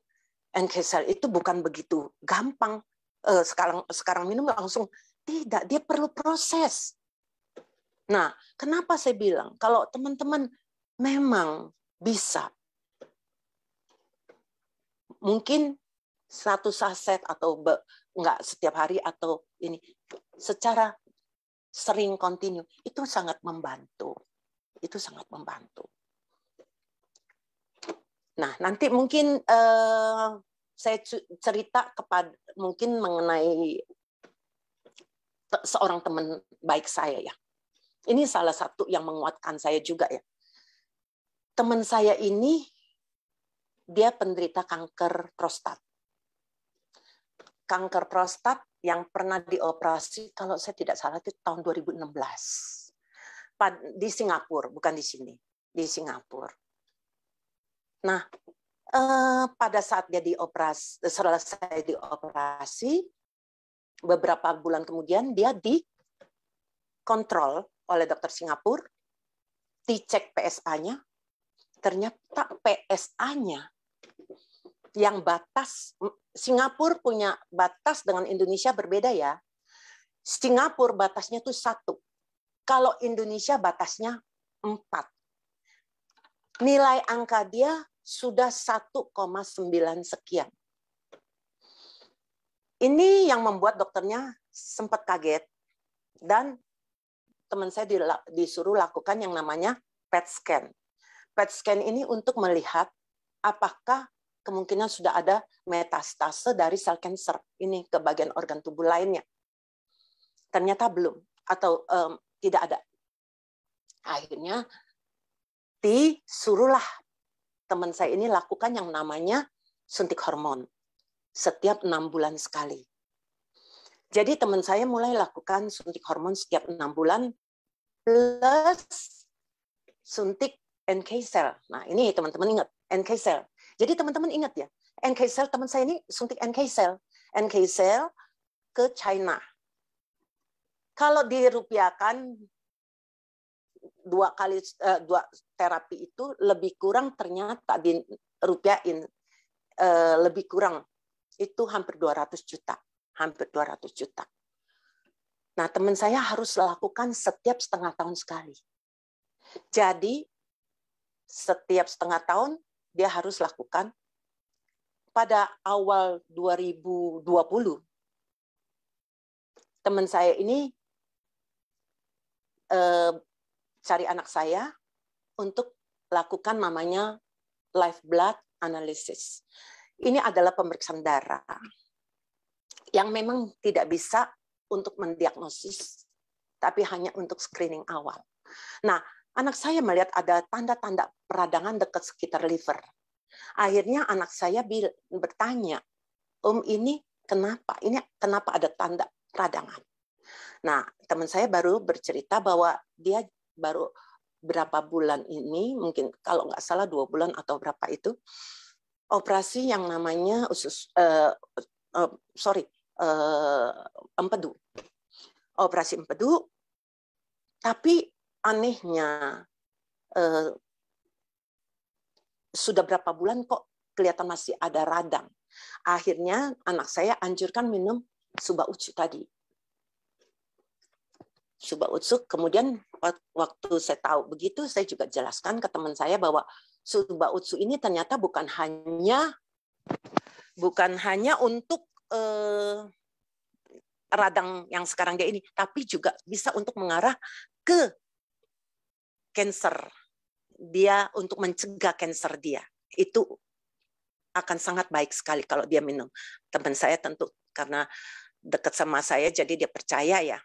NK cell itu bukan begitu gampang. Sekarang minum langsung, tidak, dia perlu proses. Nah, kenapa saya bilang kalau teman-teman memang bisa, mungkin satu saset atau enggak setiap hari atau ini secara sering kontinu, itu sangat membantu. Itu sangat membantu. Nah, nanti mungkin saya cerita kepada mungkin mengenai seorang teman baik saya ya. Ini salah satu yang menguatkan saya juga ya. Teman saya ini dia penderita kanker prostat. Kanker prostat yang pernah dioperasi kalau saya tidak salah itu tahun 2016. Di Singapura, bukan di sini, di Singapura. Nah, pada saat dia selesai dioperasi, beberapa bulan kemudian dia dikontrol oleh dokter Singapura, dicek PSA-nya, ternyata PSA-nya yang batas, Singapura punya batas dengan Indonesia berbeda ya. Singapura batasnya itu 1. Kalau Indonesia batasnya 4. Nilai angka dia sudah 1,9 sekian. Ini yang membuat dokternya sempat kaget. Dan teman saya disuruh lakukan yang namanya PET scan. PET scan ini untuk melihat apakah kemungkinan sudah ada metastase dari sel kanker ini ke bagian organ tubuh lainnya. Ternyata belum, atau tidak ada. Akhirnya disuruhlah teman saya ini lakukan yang namanya suntik hormon setiap 6 bulan sekali. Jadi teman saya mulai lakukan suntik hormon setiap 6 bulan plus suntik NK cell. Nah ini teman-teman ingat, NK cell. Jadi teman-teman ingat ya, NK cell teman saya ini suntik NK cell. NK cell ke China. Kalau dirupiahkan 2 terapi itu lebih kurang ternyata dirupiahin lebih kurang itu hampir 200 juta. Hampir 200 juta. Nah, teman saya harus lakukan setiap setengah tahun sekali. Jadi, setiap setengah tahun dia harus lakukan. Pada awal 2020, teman saya ini cari anak saya untuk lakukan namanya live blood analysis. Ini adalah pemeriksaan darah yang memang tidak bisa untuk mendiagnosis, tapi hanya untuk screening awal. Nah, anak saya melihat ada tanda-tanda peradangan dekat sekitar liver. Akhirnya anak saya bertanya, Om ini kenapa? Ini kenapa ada tanda peradangan? Nah, teman saya baru bercerita bahwa dia baru berapa bulan ini, mungkin kalau nggak salah 2 bulan atau berapa itu, operasi yang namanya empedu. Operasi empedu, tapi anehnya sudah berapa bulan kok kelihatan masih ada radang. Akhirnya anak saya anjurkan minum Suba Utsu tadi. Suba Utsu, kemudian waktu saya tahu begitu, saya juga jelaskan ke teman saya bahwa Suba Utsu ini ternyata bukan hanya untuk radang yang sekarang dia ini, tapi juga bisa untuk mengarah ke kanker dia, untuk mencegah kanker dia. Itu akan sangat baik sekali kalau dia minum. Teman saya tentu karena dekat sama saya, jadi dia percaya ya.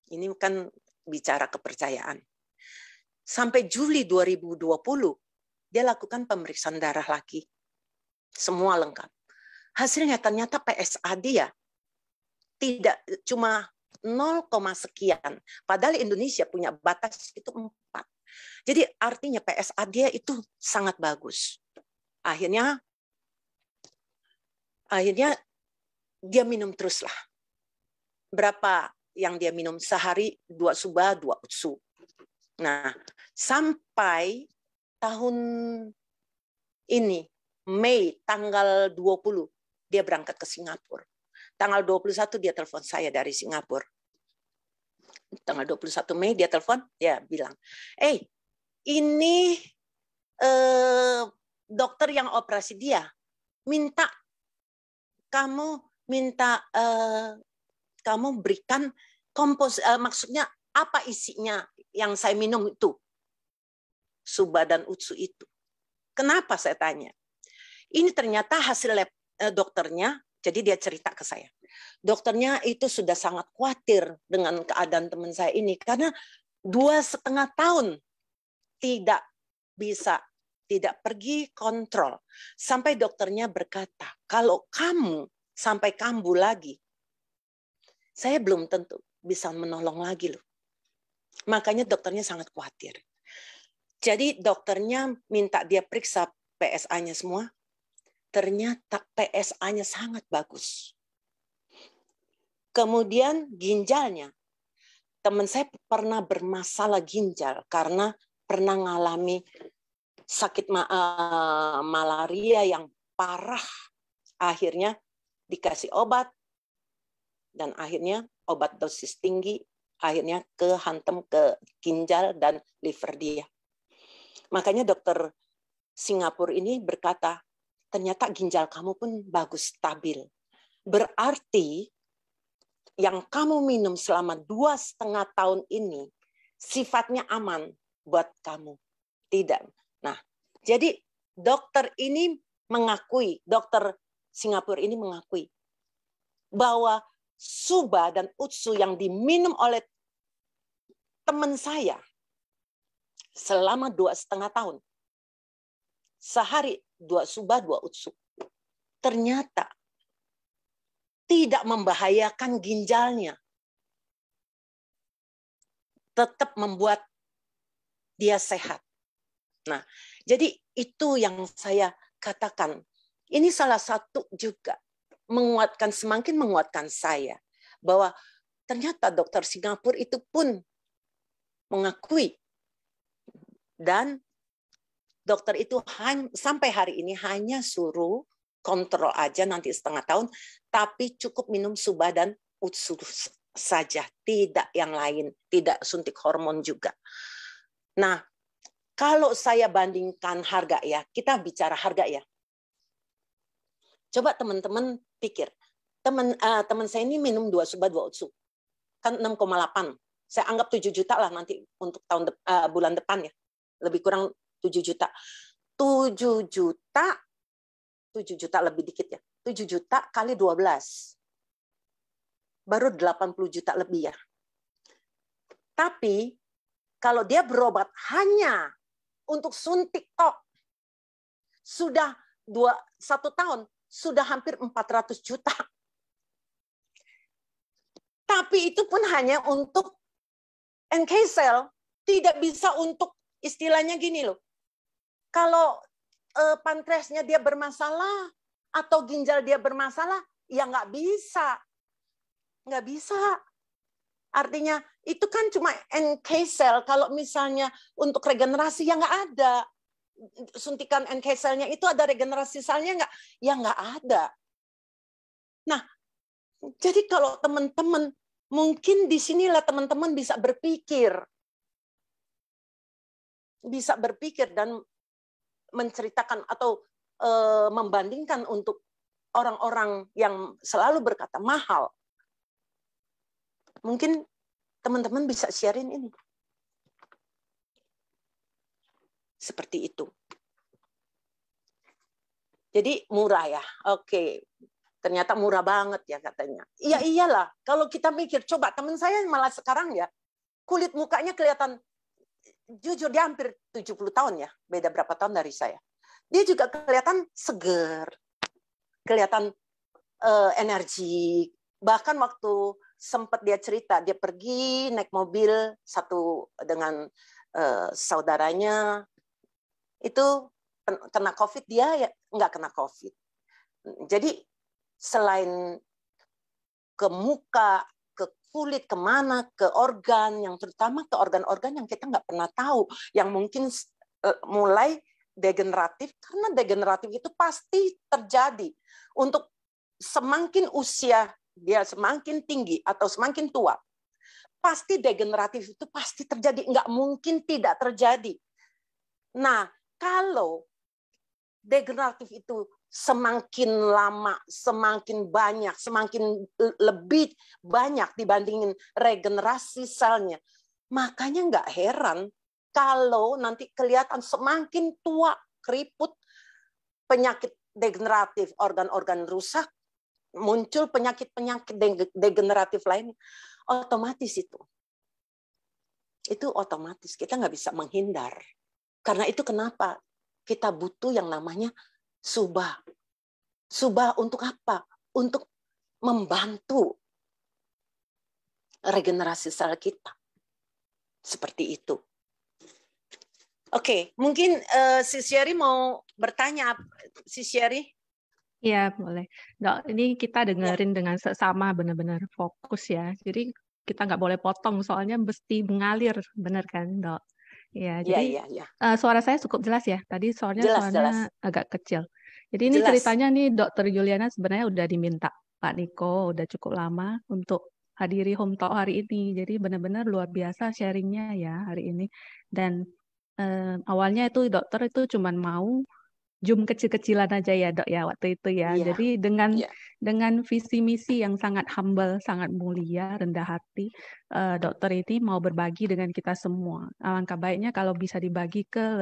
Ini kan bicara kepercayaan. Sampai Juli 2020, dia lakukan pemeriksaan darah lagi. Semua lengkap. Hasilnya ternyata PSA dia tidak cuma 0, sekian. Padahal Indonesia punya batas itu 4. Jadi artinya PSA dia itu sangat bagus. Akhirnya Akhirnya dia minum teruslah. Berapa yang dia minum? Sehari 2 suba, 2 utsu. Nah, sampai tahun ini, Mei tanggal 20, dia berangkat ke Singapura. Tanggal 21 dia telepon saya dari Singapura. Tanggal 21 Mei dia telepon, dia bilang, ini dokter yang operasi dia minta kamu berikan kompos, maksudnya apa isinya yang saya minum itu, suba dan utsu itu. Kenapa saya tanya? Ini ternyata hasil lab dokternya, jadi dia cerita ke saya. Dokternya itu sudah sangat khawatir dengan keadaan teman saya ini, karena 2,5 tahun tidak pergi kontrol. Sampai dokternya berkata, kalau kamu sampai kambuh lagi, saya belum tentu bisa menolong lagi loh. Makanya dokternya sangat khawatir. Jadi dokternya minta dia periksa PSA-nya semua. Ternyata PSA-nya sangat bagus. Kemudian ginjalnya. Teman saya pernah bermasalah ginjal karena pernah mengalami sakit malaria yang parah. Akhirnya dikasih obat. Dan akhirnya obat dosis tinggi. Akhirnya kehantam ke ginjal dan liver dia. Makanya dokter Singapura ini berkata, ternyata ginjal kamu pun bagus, stabil. Berarti yang kamu minum selama 2,5 tahun ini sifatnya aman buat kamu. Tidak. Nah, jadi dokter ini mengakui, dokter Singapura ini mengakui bahwa suba dan utsu yang diminum oleh teman saya selama 2,5 tahun, sehari 2 suba, 2 utsu, ternyata tidak membahayakan ginjalnya. Tetap membuat dia sehat. Nah, jadi itu yang saya katakan. Ini salah satu juga semakin menguatkan saya bahwa ternyata dokter Singapura itu pun mengakui, dan dokter itu sampai hari ini hanya suruh kontrol aja nanti 1,5 tahun, tapi cukup minum suba dan utsu saja, tidak yang lain, tidak suntik hormon juga. Nah, kalau saya bandingkan harga ya, kita bicara harga ya. Coba teman-teman pikir, teman saya ini minum 2 suba 2 utsu, kan 6,8. Saya anggap 7 juta lah nanti untuk bulan depan ya, lebih kurang 7 juta. 7 juta lebih dikit ya. 7 juta kali 12. Baru 80 juta lebih ya. Tapi kalau dia berobat hanya untuk suntik tok, sudah 1 tahun, sudah hampir 400 juta. Tapi itu pun hanya untuk NK cell, tidak bisa untuk istilahnya gini loh. Kalau pankreasnya dia bermasalah atau ginjal dia bermasalah, ya nggak bisa. Nggak bisa. Artinya itu kan cuma NK cell. Kalau misalnya untuk regenerasi ya nggak ada. Suntikan NK cell-nya itu ada regenerasi selnya nggak? Ya nggak ada. Nah, jadi kalau teman-teman, mungkin disinilah teman-teman bisa berpikir. Bisa berpikir dan menceritakan atau membandingkan untuk orang-orang yang selalu berkata mahal. Mungkin teman-teman bisa sharing ini. Seperti itu. Jadi murah ya. Oke. Ternyata murah banget ya katanya. Iya iyalah. Kalau kita mikir, coba teman saya malah sekarang ya, kulit mukanya kelihatan, jujur dia hampir 70 tahun ya. Beda berapa tahun dari saya. Dia juga kelihatan seger. Kelihatan energi. Bahkan waktu sempat dia cerita, dia pergi naik mobil satu dengan saudaranya, itu kena COVID, dia ya nggak kena COVID. Jadi selain ke muka, ke kulit, kemana, ke organ, yang terutama ke organ-organ yang kita nggak pernah tahu, yang mungkin mulai degeneratif, karena degeneratif itu pasti terjadi. Untuk semakin usia dia semakin tinggi atau semakin tua, pasti degeneratif itu pasti terjadi, nggak mungkin tidak terjadi. Nah, kalau degeneratif itu semakin lama, semakin banyak, semakin lebih banyak dibandingin regenerasi selnya, makanya nggak heran kalau nanti kelihatan semakin tua, keriput, penyakit degeneratif, organ-organ rusak, muncul penyakit-penyakit degeneratif lain, otomatis itu otomatis, kita nggak bisa menghindar. Karena itu kenapa kita butuh yang namanya subah. Subah untuk apa? Untuk membantu regenerasi sel kita. Seperti itu. Oke, mungkin si Sherry mau bertanya, si Sherry? Iya, boleh. Dok, ini kita dengerin dengan seksama, benar-benar fokus ya. Jadi kita nggak boleh potong, soalnya mesti mengalir, benar kan, Dok? Ya, jadi suara saya cukup jelas ya. Tadi suaranya agak kecil. Jadi ini ceritanya nih, Dokter Juliana sebenarnya udah diminta Pak Niko, udah cukup lama untuk hadiri Home Talk hari ini. Jadi benar-benar luar biasa sharingnya ya hari ini. Dan awalnya itu dokter itu cuman mau Zoom kecil-kecilan aja ya Dok ya waktu itu ya. Jadi dengan visi misi yang sangat humble, sangat mulia, rendah hati, dokter ini mau berbagi dengan kita semua. Alangkah baiknya kalau bisa dibagi ke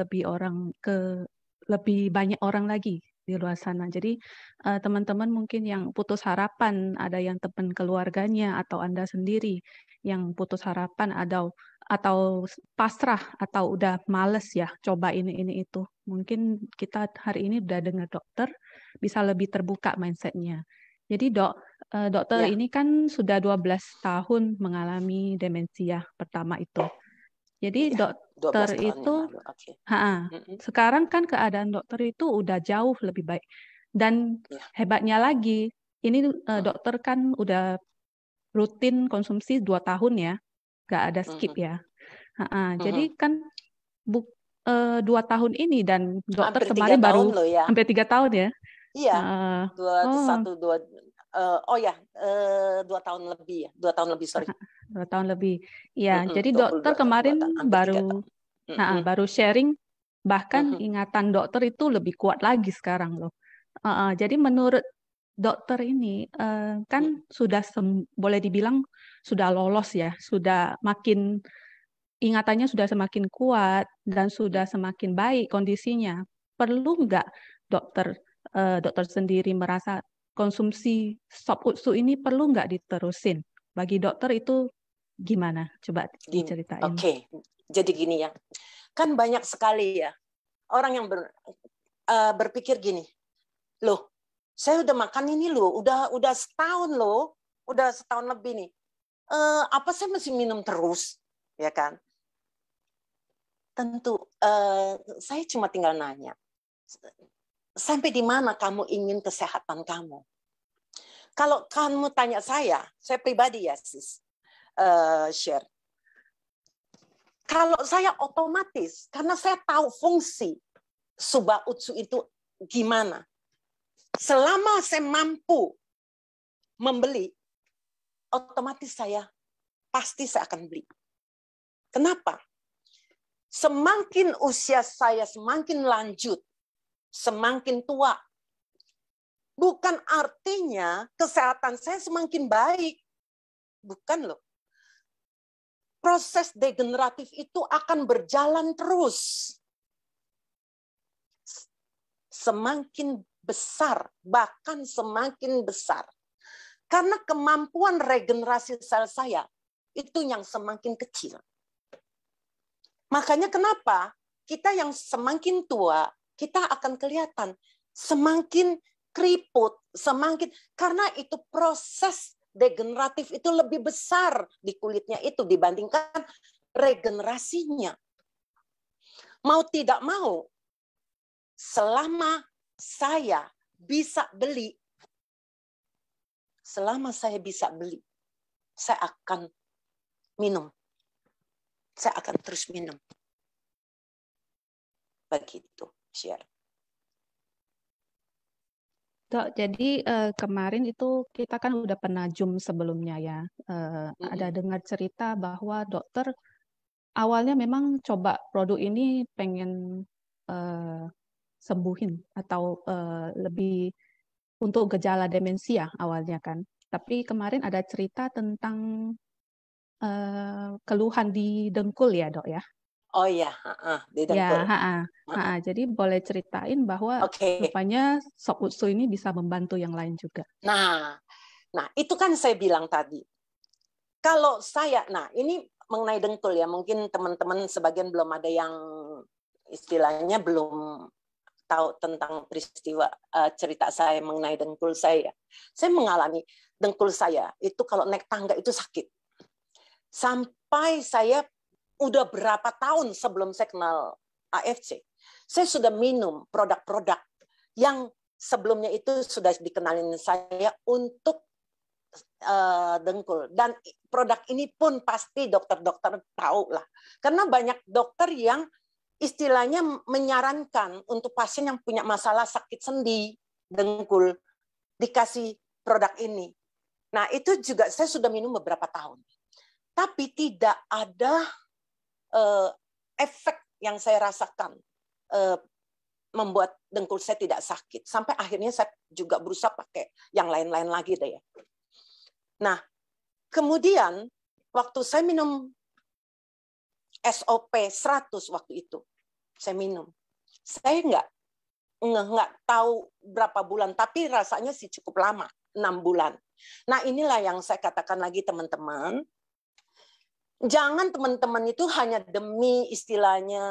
lebih banyak orang lagi di luar sana. Jadi teman-teman mungkin yang putus harapan, ada yang teman keluarganya atau Anda sendiri yang putus harapan atau pasrah atau udah males ya coba ini itu. Mungkin kita hari ini udah dengar dokter bisa lebih terbuka mindsetnya. Jadi dokter ini kan sudah 12 tahun mengalami demensia pertama itu. Jadi dokter itu sekarang kan keadaan dokter itu udah jauh lebih baik. Dan hebatnya lagi, ini dokter kan udah rutin konsumsi 2 tahun ya. Nggak ada skip ya. Jadi kan 2 tahun ini dan dokter hampir kemarin baru ya. hampir 3 tahun ya. Iya. 2 tahun lebih ya. 2 tahun lebih, sorry. 2 tahun lebih. Ya, jadi dokter kemarin baru sharing, bahkan ingatan dokter itu lebih kuat lagi sekarang loh. Jadi menurut dokter ini kan sudah boleh dibilang sudah lolos ya, sudah makin ingatannya sudah semakin kuat dan sudah semakin baik kondisinya. Perlu nggak dokter sendiri merasa konsumsi sop utsu ini perlu nggak diterusin? Bagi dokter itu gimana? Coba diceritain. Oke, jadi gini ya. Kan banyak sekali ya orang yang berpikir gini, loh, saya udah makan ini loh, udah setahun loh, udah setahun lebih nih. Apa saya mesti minum terus, ya kan? Tentu, saya cuma tinggal nanya, sampai di mana kamu ingin kesehatan kamu? Kalau kamu tanya saya pribadi ya sis, share. Kalau saya otomatis, karena saya tahu fungsi subah utsu itu gimana. Selama saya mampu membeli, otomatis pasti saya akan beli. Kenapa? Semakin usia saya semakin lanjut, semakin tua, bukan artinya kesehatan saya semakin baik. Bukan loh. Proses degeneratif itu akan berjalan terus. Semakin besar, bahkan semakin besar. Karena kemampuan regenerasi sel saya itu yang semakin kecil. Makanya kenapa kita yang semakin tua, kita akan kelihatan semakin keriput, karena itu proses degeneratif itu lebih besar di kulitnya itu dibandingkan regenerasinya. Mau tidak mau, selama saya bisa beli selama saya bisa beli, saya akan minum. Saya akan terus minum. Begitu, share. Dok, jadi kemarin itu kita kan udah pernah Zoom sebelumnya ya. Ada dengar cerita bahwa dokter awalnya memang coba produk ini pengen sembuhin atau lebih untuk gejala demensia awalnya kan. Tapi kemarin ada cerita tentang keluhan di dengkul ya dok ya. Oh iya, di dengkul. Ya, jadi boleh ceritain bahwa rupanya sop usu ini bisa membantu yang lain juga. Nah, itu kan saya bilang tadi. Kalau saya, ini mengenai dengkul ya, mungkin teman-teman sebagian belum ada yang istilahnya belum tahu tentang peristiwa cerita saya mengenai dengkul saya. Saya mengalami dengkul saya itu kalau naik tangga itu sakit. Sampai saya udah berapa tahun sebelum saya kenal AFC, saya sudah minum produk-produk yang sebelumnya itu sudah dikenalin saya untuk dengkul. Dan produk ini pun pasti dokter-dokter tahu lah. Karena banyak dokter yang istilahnya menyarankan untuk pasien yang punya masalah sakit sendi, dengkul, dikasih produk ini. Nah, itu juga saya sudah minum beberapa tahun. Tapi tidak ada efek yang saya rasakan membuat dengkul saya tidak sakit. Sampai akhirnya saya juga berusaha pakai yang lain-lain lagi deh ya. Nah, kemudian waktu saya minum SOP 100 waktu itu, saya minum. Saya nggak tahu berapa bulan, tapi rasanya sih cukup lama, 6 bulan. Nah, inilah yang saya katakan lagi teman-teman. Jangan teman-teman itu hanya demi istilahnya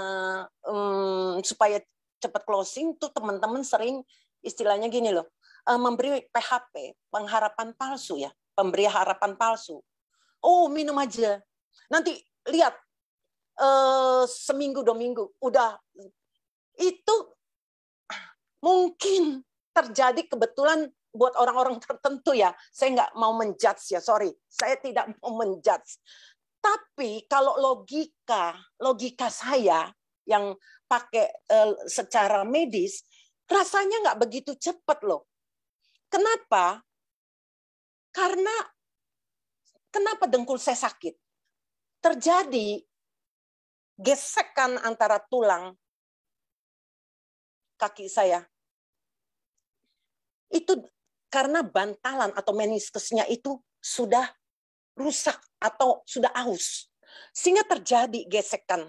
supaya cepat closing tuh teman-teman sering istilahnya gini loh, memberi PHP, pengharapan palsu ya, pemberi harapan palsu. Oh, minum aja. Nanti lihat seminggu 2 minggu udah itu mungkin terjadi kebetulan buat orang-orang tertentu ya. Saya nggak mau menjudge ya, sorry. Saya tidak mau menjudge. Tapi kalau logika saya yang pakai secara medis, rasanya nggak begitu cepat loh. Kenapa? Karena kenapa dengkul saya sakit? Terjadi gesekan antara tulang kaki saya. Itu karena bantalan atau meniskusnya itu sudah rusak atau sudah aus. Sehingga terjadi gesekan.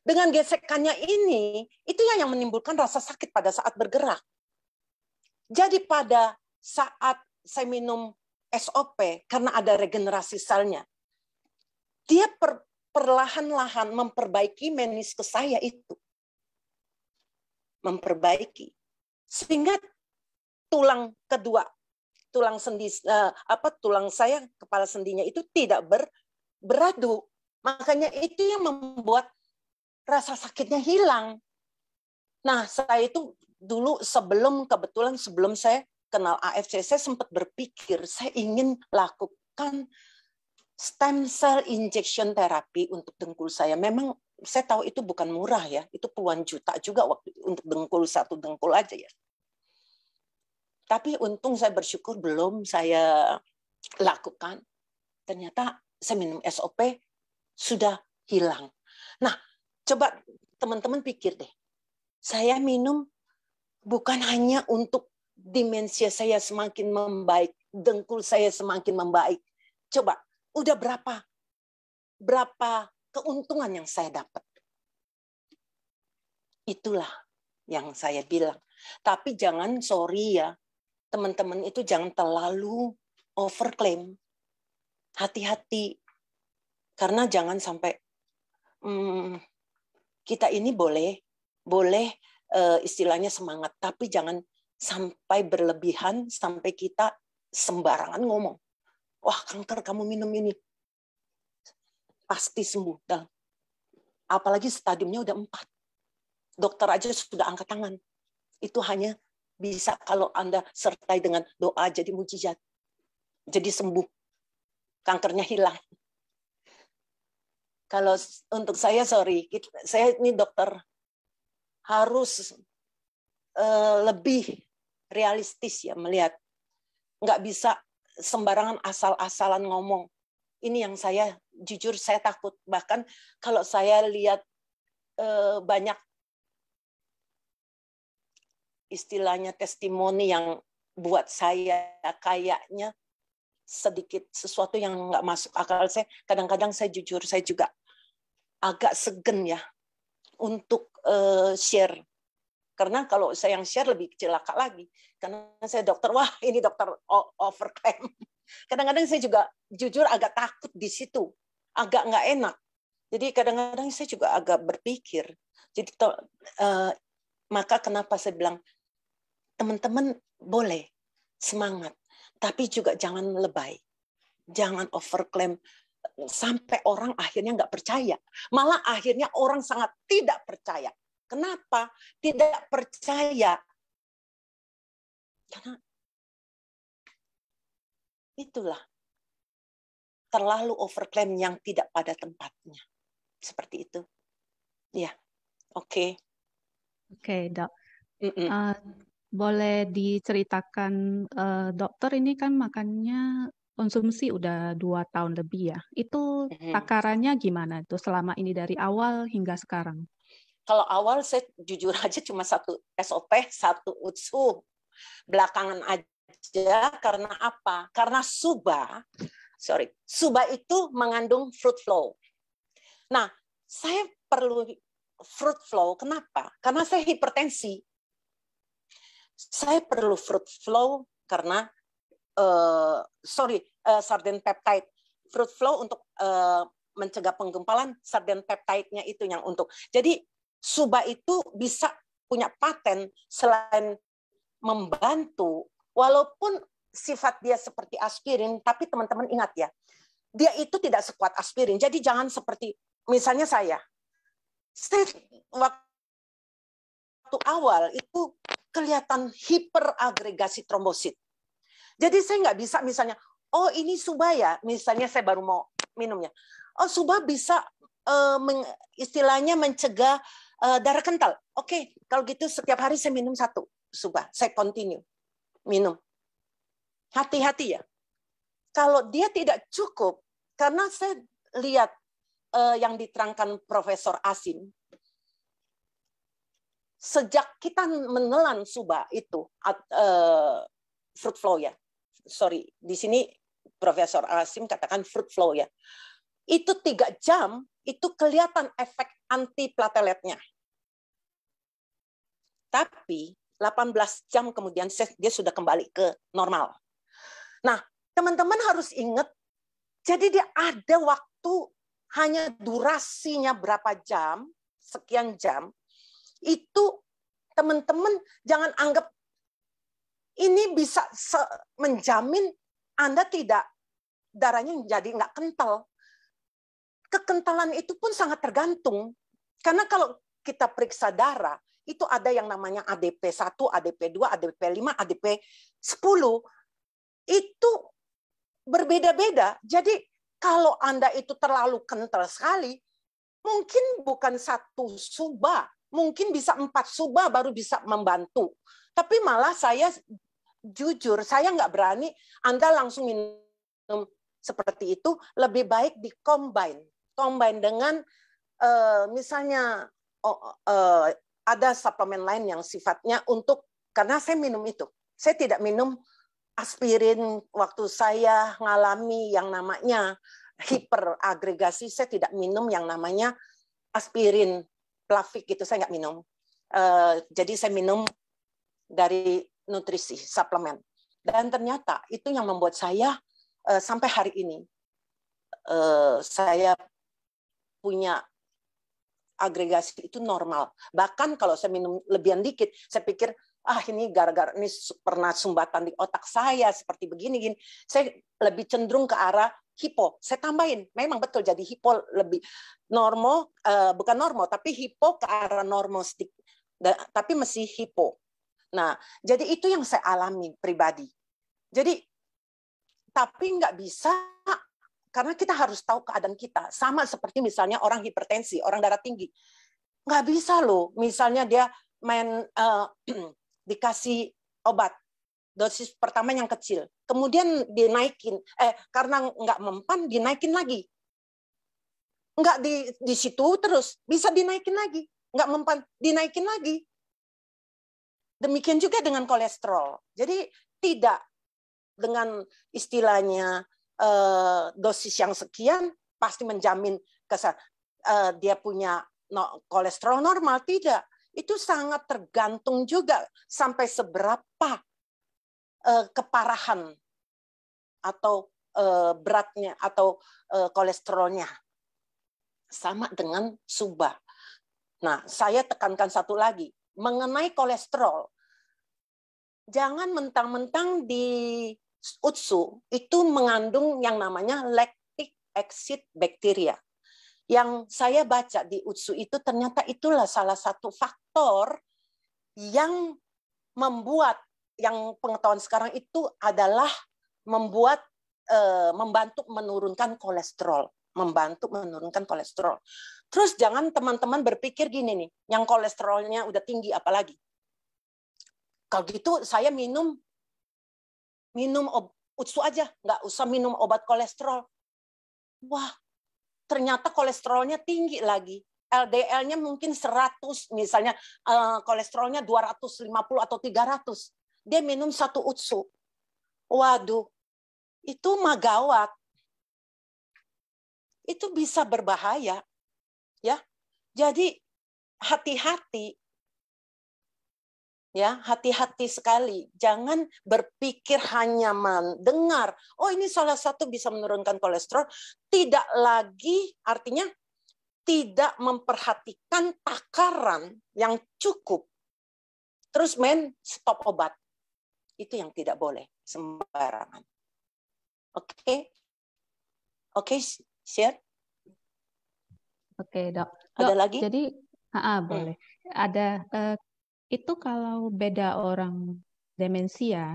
Dengan gesekannya ini, itu yang menimbulkan rasa sakit pada saat bergerak. Jadi pada saat saya minum SOP, karena ada regenerasi selnya, dia perlahan-lahan memperbaiki meniskus saya itu. Memperbaiki. Sehingga tulang kedua, tulang sendi tulang saya kepala sendinya itu tidak beradu. Makanya itu yang membuat rasa sakitnya hilang. Nah, saya itu dulu kebetulan sebelum saya kenal AFC, saya sempat berpikir saya ingin lakukan stem cell injection therapy untuk dengkul saya. Memang saya tahu itu bukan murah ya, itu puluhan juta juga waktu untuk dengkul, satu dengkul aja ya. Tapi untung saya bersyukur belum saya lakukan. Ternyata saya minum SOP sudah hilang. Nah, coba teman-teman pikir deh. Saya minum bukan hanya untuk demensia saya semakin membaik, dengkul saya semakin membaik. Coba, udah berapa keuntungan yang saya dapat. Itulah yang saya bilang. Tapi jangan, sorry ya, teman-teman itu jangan terlalu overclaim. Hati-hati. Karena jangan sampai kita ini boleh istilahnya semangat, tapi jangan sampai berlebihan sampai kita sembarangan ngomong. Wah, kanker kamu minum ini. Pasti sembuh. Dan apalagi stadiumnya udah 4. Dokter aja sudah angkat tangan. Itu hanya bisa kalau Anda sertai dengan doa jadi mujizat. jadi sembuh, kankernya hilang. Kalau untuk saya, sorry, saya ini dokter, harus lebih realistis ya melihat. Nggak bisa sembarangan asal-asalan ngomong. Ini yang saya, jujur saya takut. Bahkan kalau saya lihat banyak istilahnya testimoni yang buat saya kayaknya sedikit sesuatu yang nggak masuk akal saya. Kadang-kadang saya jujur, saya juga agak segen ya untuk share. Karena kalau saya yang share lebih celaka lagi. Karena saya dokter, wah ini dokter overclaim. Kadang-kadang saya juga jujur agak takut di situ. Agak nggak enak. Jadi kadang-kadang saya juga agak berpikir. Jadi maka kenapa saya bilang, teman-teman boleh semangat. Tapi juga jangan lebay. Jangan overclaim. Sampai orang akhirnya nggak percaya. Malah akhirnya orang sangat tidak percaya. Kenapa tidak percaya? Karena itulah terlalu overclaim yang tidak pada tempatnya. Seperti itu. Ya, oke. Oke, Dok. Boleh diceritakan, dokter ini kan makannya konsumsi udah 2 tahun lebih ya. Itu takarannya gimana tuh selama ini dari awal hingga sekarang? Kalau awal saya jujur aja cuma 1 SOP, 1 UTSU. Belakangan aja karena apa? Karena SUBA itu mengandung fruit flow. Nah, saya perlu fruit flow, kenapa? Karena saya hipertensi. Saya perlu fruit flow karena sarden peptide. Fruit flow untuk mencegah penggumpalan, sarden peptide-nya itu yang untuk. Jadi SUBA itu bisa punya paten selain membantu, walaupun sifat dia seperti aspirin, tapi teman-teman ingat ya, dia itu tidak sekuat aspirin. Jadi jangan seperti, misalnya saya waktu awal itu kelihatan hiperagregasi trombosit. Jadi saya nggak bisa misalnya, oh ini SUBA ya, misalnya saya baru mau minumnya. Oh SUBA bisa istilahnya mencegah darah kental. Oke, kalau gitu setiap hari saya minum 1 SUBA, saya continue minum. Hati-hati ya. Kalau dia tidak cukup, karena saya lihat yang diterangkan Profesor Asim, sejak kita menelan SUBA itu, fruit flow ya, sorry, di sini Profesor Asim katakan fruit flow ya, itu 3 jam, itu kelihatan efek antiplateletnya. Tapi 18 jam kemudian dia sudah kembali ke normal. Nah, teman-teman harus ingat, jadi dia ada waktu, hanya durasinya berapa jam, sekian jam, itu teman-teman jangan anggap ini bisa menjamin Anda tidak, darahnya jadi nggak kental. Kekentalan itu pun sangat tergantung. Karena kalau kita periksa darah, itu ada yang namanya ADP1, ADP2, ADP5, ADP10. Itu berbeda-beda. Jadi kalau Anda itu terlalu kental sekali, mungkin bukan 1 SUBA, mungkin bisa 4 SUBA baru bisa membantu. Tapi malah saya jujur, saya nggak berani Anda langsung minum seperti itu, lebih baik di-combine dengan misalnya ada suplemen lain yang sifatnya untuk, karena saya minum itu. Saya tidak minum aspirin waktu saya ngalami yang namanya hiperagregasi, saya tidak minum yang namanya aspirin Plavix gitu, saya nggak minum. Jadi saya minum dari nutrisi, suplemen. Dan ternyata itu yang membuat saya sampai hari ini saya punya agregasi itu normal. Bahkan kalau saya minum lebihan dikit, saya pikir ini gara-gara ini pernah sumbatan di otak saya seperti begini. Saya lebih cenderung ke arah hipo. Saya tambahin, memang betul jadi hipo lebih normal, bukan normal, tapi hipo ke arah normal sedikit. Tapi masih hipo. Nah, jadi itu yang saya alami pribadi. Jadi tapi nggak bisa, karena kita harus tahu keadaan kita. Sama seperti misalnya orang hipertensi, orang darah tinggi. Nggak bisa loh, misalnya dia main dikasih obat, dosis pertama yang kecil, kemudian dinaikin, karena nggak mempan, dinaikin lagi. Nggak di situ terus, bisa dinaikin lagi. Nggak mempan, dinaikin lagi. Demikian juga dengan kolesterol. Jadi tidak dengan istilahnya dosis yang sekian pasti menjamin dia punya kolesterol normal. Tidak. Itu sangat tergantung juga sampai seberapa keparahan atau beratnya atau kolesterolnya. Sama dengan subah. Nah, saya tekankan satu lagi. Mengenai kolesterol, jangan mentang-mentang di UTSU itu mengandung yang namanya lactic acid bacteria. Yang saya baca di UTSU itu ternyata itulah salah satu faktor yang membuat, yang pengetahuan sekarang itu adalah membantu menurunkan kolesterol. Membantu menurunkan kolesterol. Terus jangan teman-teman berpikir gini nih, yang kolesterolnya udah tinggi apalagi. Kalau gitu saya minum UTSU aja, nggak usah minum obat kolesterol. Wah, ternyata kolesterolnya tinggi lagi. LDL-nya mungkin 100, misalnya kolesterolnya 250 atau 300. Dia minum 1 UTSU. Waduh, itu mah gawat. Itu bisa berbahaya. Ya. Jadi hati-hati. Ya, hati-hati sekali. Jangan berpikir hanya mendengar, oh ini salah satu bisa menurunkan kolesterol, tidak lagi artinya tidak memperhatikan takaran yang cukup. Terus stop obat. Itu yang tidak boleh sembarangan. Oke. Oke, share. Oke, Dok. Ada lagi? Jadi, boleh. Ada itu kalau beda orang demensia,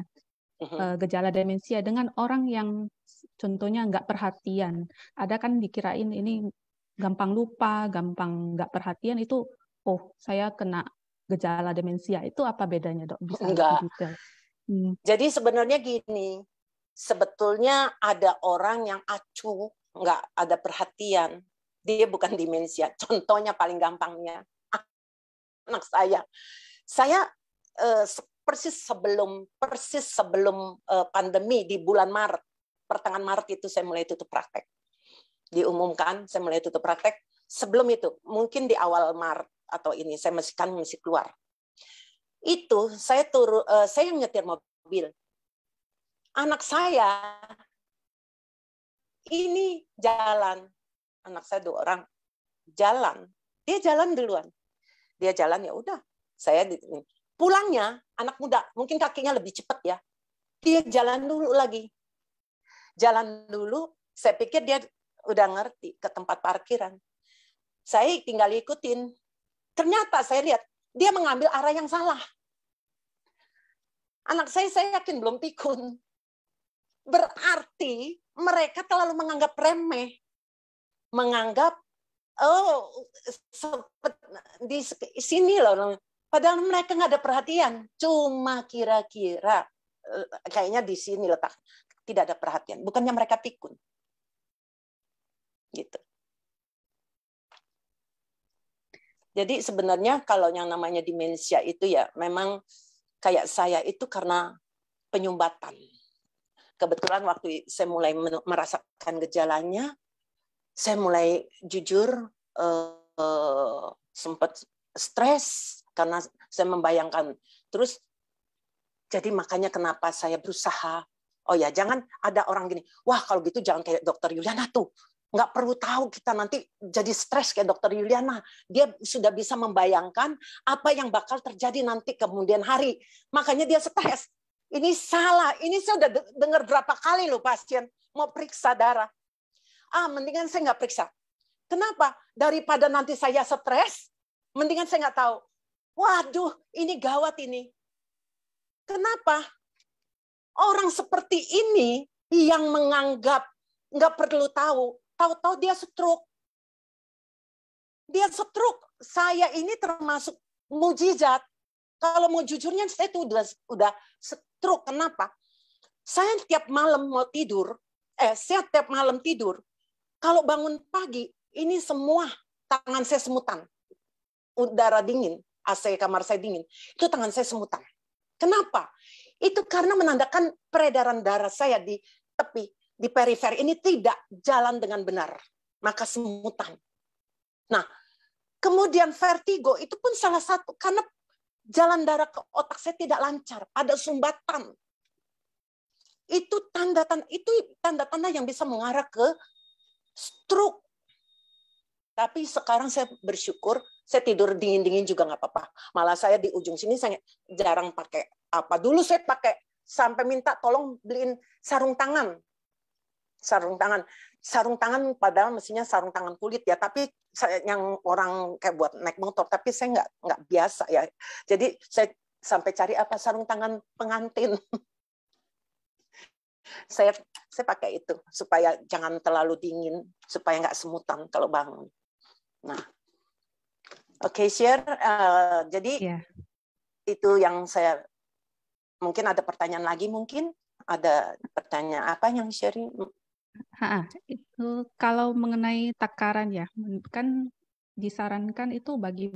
gejala demensia dengan orang yang contohnya nggak perhatian. Ada kan dikirain ini gampang lupa, gampang nggak perhatian, itu, oh saya kena gejala demensia. Itu apa bedanya, Dok? Bisa lebih detail? Jadi sebenarnya gini, sebetulnya ada orang yang acuh, nggak ada perhatian. Dia bukan demensia. Contohnya paling gampangnya, anak saya persis sebelum pandemi di bulan Maret, pertengahan Maret itu saya mulai tutup praktek. Diumumkan saya mulai tutup praktek. Sebelum itu, mungkin di awal Maret atau ini saya masih keluar. Itu saya yang nyetir mobil. Anak saya ini jalan. Anak saya 2 orang jalan. Dia jalan duluan. Dia jalan ya udah. Saya pulangnya anak muda, mungkin kakinya lebih cepat ya. Dia jalan dulu lagi. Jalan dulu, saya pikir dia udah ngerti ke tempat parkiran. Saya tinggal ikutin. Ternyata saya lihat dia mengambil arah yang salah. Anak saya yakin belum pikun. Berarti mereka terlalu menganggap remeh. Menganggap, oh, di sini loh. Padahal mereka nggak ada perhatian. Cuma kira-kira, kayaknya di sini letak. Tidak ada perhatian. Bukannya mereka pikun. Gitu. Jadi sebenarnya kalau yang namanya demensia itu ya memang kayak saya itu karena penyumbatan. Kebetulan waktu saya mulai merasakan gejalanya, saya mulai jujur sempat stres karena saya membayangkan. Terus jadi makanya kenapa saya berusaha. Oh ya, jangan ada orang gini, wah kalau gitu jangan kayak Dokter Yuliana tuh. Nggak perlu tahu kita nanti jadi stres kayak Dokter Yuliana. Dia sudah bisa membayangkan apa yang bakal terjadi nanti kemudian hari. Makanya dia stres. Ini salah. Ini saya udah dengar berapa kali loh pasien mau periksa darah. Mendingan saya nggak periksa. Kenapa? Daripada nanti saya stres, mendingan saya nggak tahu. Waduh, ini gawat ini. Kenapa? Orang seperti ini yang menganggap nggak perlu tahu-tahu dia stroke. Dia stroke. Saya ini termasuk mujizat. Kalau mau jujurnya, saya itu udah stroke. Kenapa? Saya tiap malam mau tidur, saya tiap malam tidur, kalau bangun pagi, ini semua tangan saya semutan. Udara dingin, AC kamar saya dingin, itu tangan saya semutan. Kenapa? Itu karena menandakan peredaran darah saya di tepi, di periferi ini tidak jalan dengan benar. Maka semutan. Nah, kemudian vertigo itu pun salah satu, karena jalan darah ke otak saya tidak lancar, ada sumbatan. Itu tanda-tanda yang bisa mengarah ke stroke. Tapi sekarang saya bersyukur, saya tidur dingin-dingin juga nggak apa-apa. Malah saya di ujung sini saya jarang pakai apa. Dulu saya pakai sampai minta tolong beliin sarung tangan. Sarung tangan padahal mestinya sarung tangan kulit ya. Tapi saya yang orang kayak buat naik motor. Tapi saya nggak biasa ya. Jadi saya sampai cari apa sarung tangan pengantin. Saya pakai itu supaya jangan terlalu dingin, supaya nggak semutan kalau bangun. Nah, oke, share. Jadi itu yang saya, mungkin ada pertanyaan lagi, mungkin ada pertanyaan apa yang sharing? Itu kalau mengenai takaran ya, kan disarankan itu bagi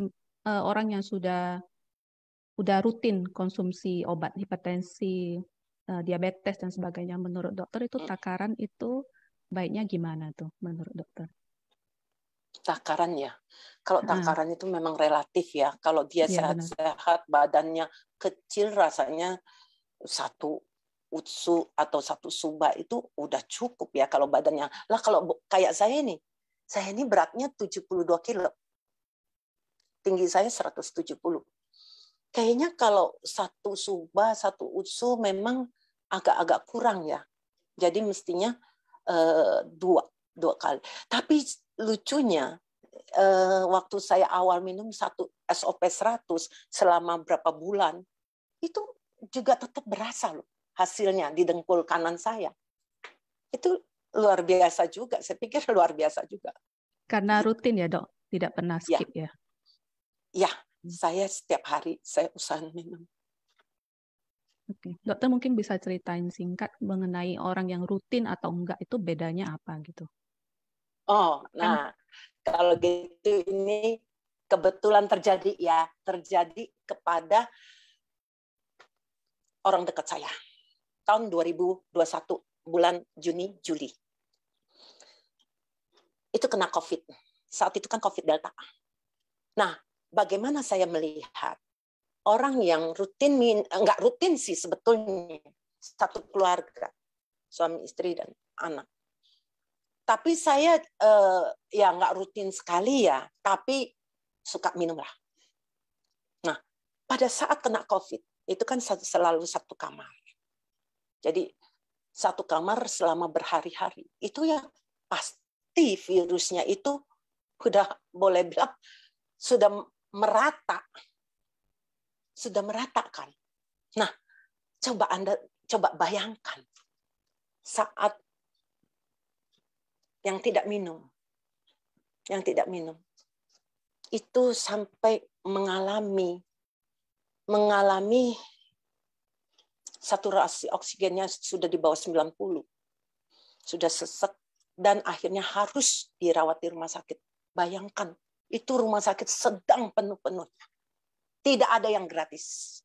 orang yang sudah rutin konsumsi obat hipertensi, diabetes dan sebagainya. Menurut dokter itu takaran itu baiknya gimana tuh menurut dokter? Takaran ya. Kalau takaran itu memang relatif ya. Kalau dia sehat-sehat, badannya kecil, rasanya 1 utsu atau 1 suba itu udah cukup ya kalau badannya. Lah kalau kayak saya ini beratnya 72 kilo. Tinggi saya 170. Kayaknya kalau 1 suba, 1 utsu memang agak-agak kurang ya. Jadi mestinya 2 kali. Tapi lucunya waktu saya awal minum 1 SOP 100 selama berapa bulan, itu juga tetap berasa loh hasilnya di dengkul kanan saya. Itu luar biasa juga. Saya pikir luar biasa juga. Karena rutin ya dok, tidak pernah skip ya? Ya, saya setiap hari saya usahakan minum. Oke. Dokter mungkin bisa ceritain singkat mengenai orang yang rutin atau enggak itu bedanya apa gitu? Oh, nah kalau gitu ini kebetulan terjadi kepada orang dekat saya. Tahun 2021 bulan Juni Juli. Itu kena COVID. Saat itu kan COVID Delta. Nah, bagaimana saya melihat orang yang rutin, enggak rutin sih sebetulnya, 1 keluarga, suami istri dan anak. Tapi saya ya enggak rutin sekali ya, tapi suka minum lah. Nah, pada saat kena COVID, itu kan selalu 1 kamar. Jadi 1 kamar selama berhari-hari. Itu ya pasti virusnya itu udah boleh bilang sudah merata. Sudah meratakan. Nah, coba bayangkan saat yang tidak minum, itu sampai mengalami saturasi oksigennya sudah di bawah 90, sudah sesek dan akhirnya harus dirawat di rumah sakit. Bayangkan, itu rumah sakit sedang penuh-penuhnya. Tidak ada yang gratis.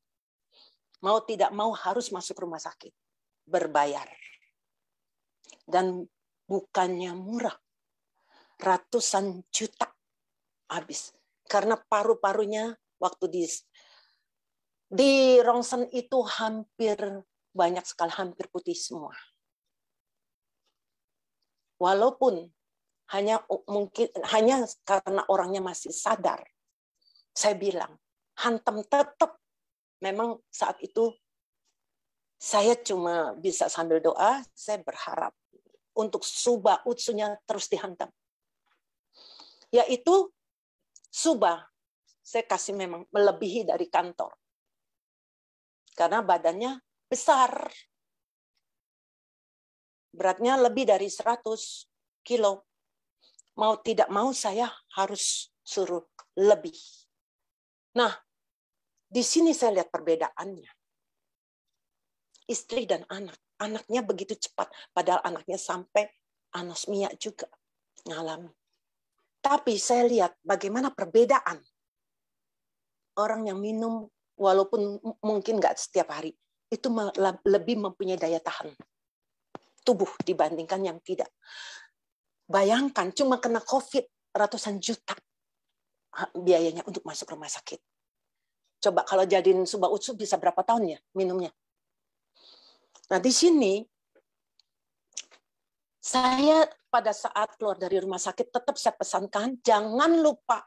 Mau tidak mau harus masuk rumah sakit. Berbayar. Dan bukannya murah. Ratusan juta habis. Karena paru-parunya waktu di rongsen itu banyak sekali, hampir putih semua. Walaupun hanya karena orangnya masih sadar. Saya bilang, hantam tetap. Memang saat itu saya cuma bisa sambil doa, saya berharap untuk suba utsunya terus dihantam. Yaitu suba, saya kasih memang melebihi dari kantor. Karena badannya besar. beratnya lebih dari 100 kilo. Mau tidak mau saya harus suruh lebih. Nah, di sini saya lihat perbedaannya. Istri dan anak. Anaknya begitu cepat, padahal anaknya sampai anosmia juga ngalami. Tapi saya lihat bagaimana perbedaan orang yang minum walaupun mungkin nggak setiap hari, itu lebih mempunyai daya tahan tubuh dibandingkan yang tidak. Bayangkan cuma kena COVID ratusan juta biayanya untuk masuk rumah sakit. Coba kalau jadiin Subah Utsu bisa berapa tahun ya minumnya? Nah di sini saya pada saat keluar dari rumah sakit tetap saya pesankan jangan lupa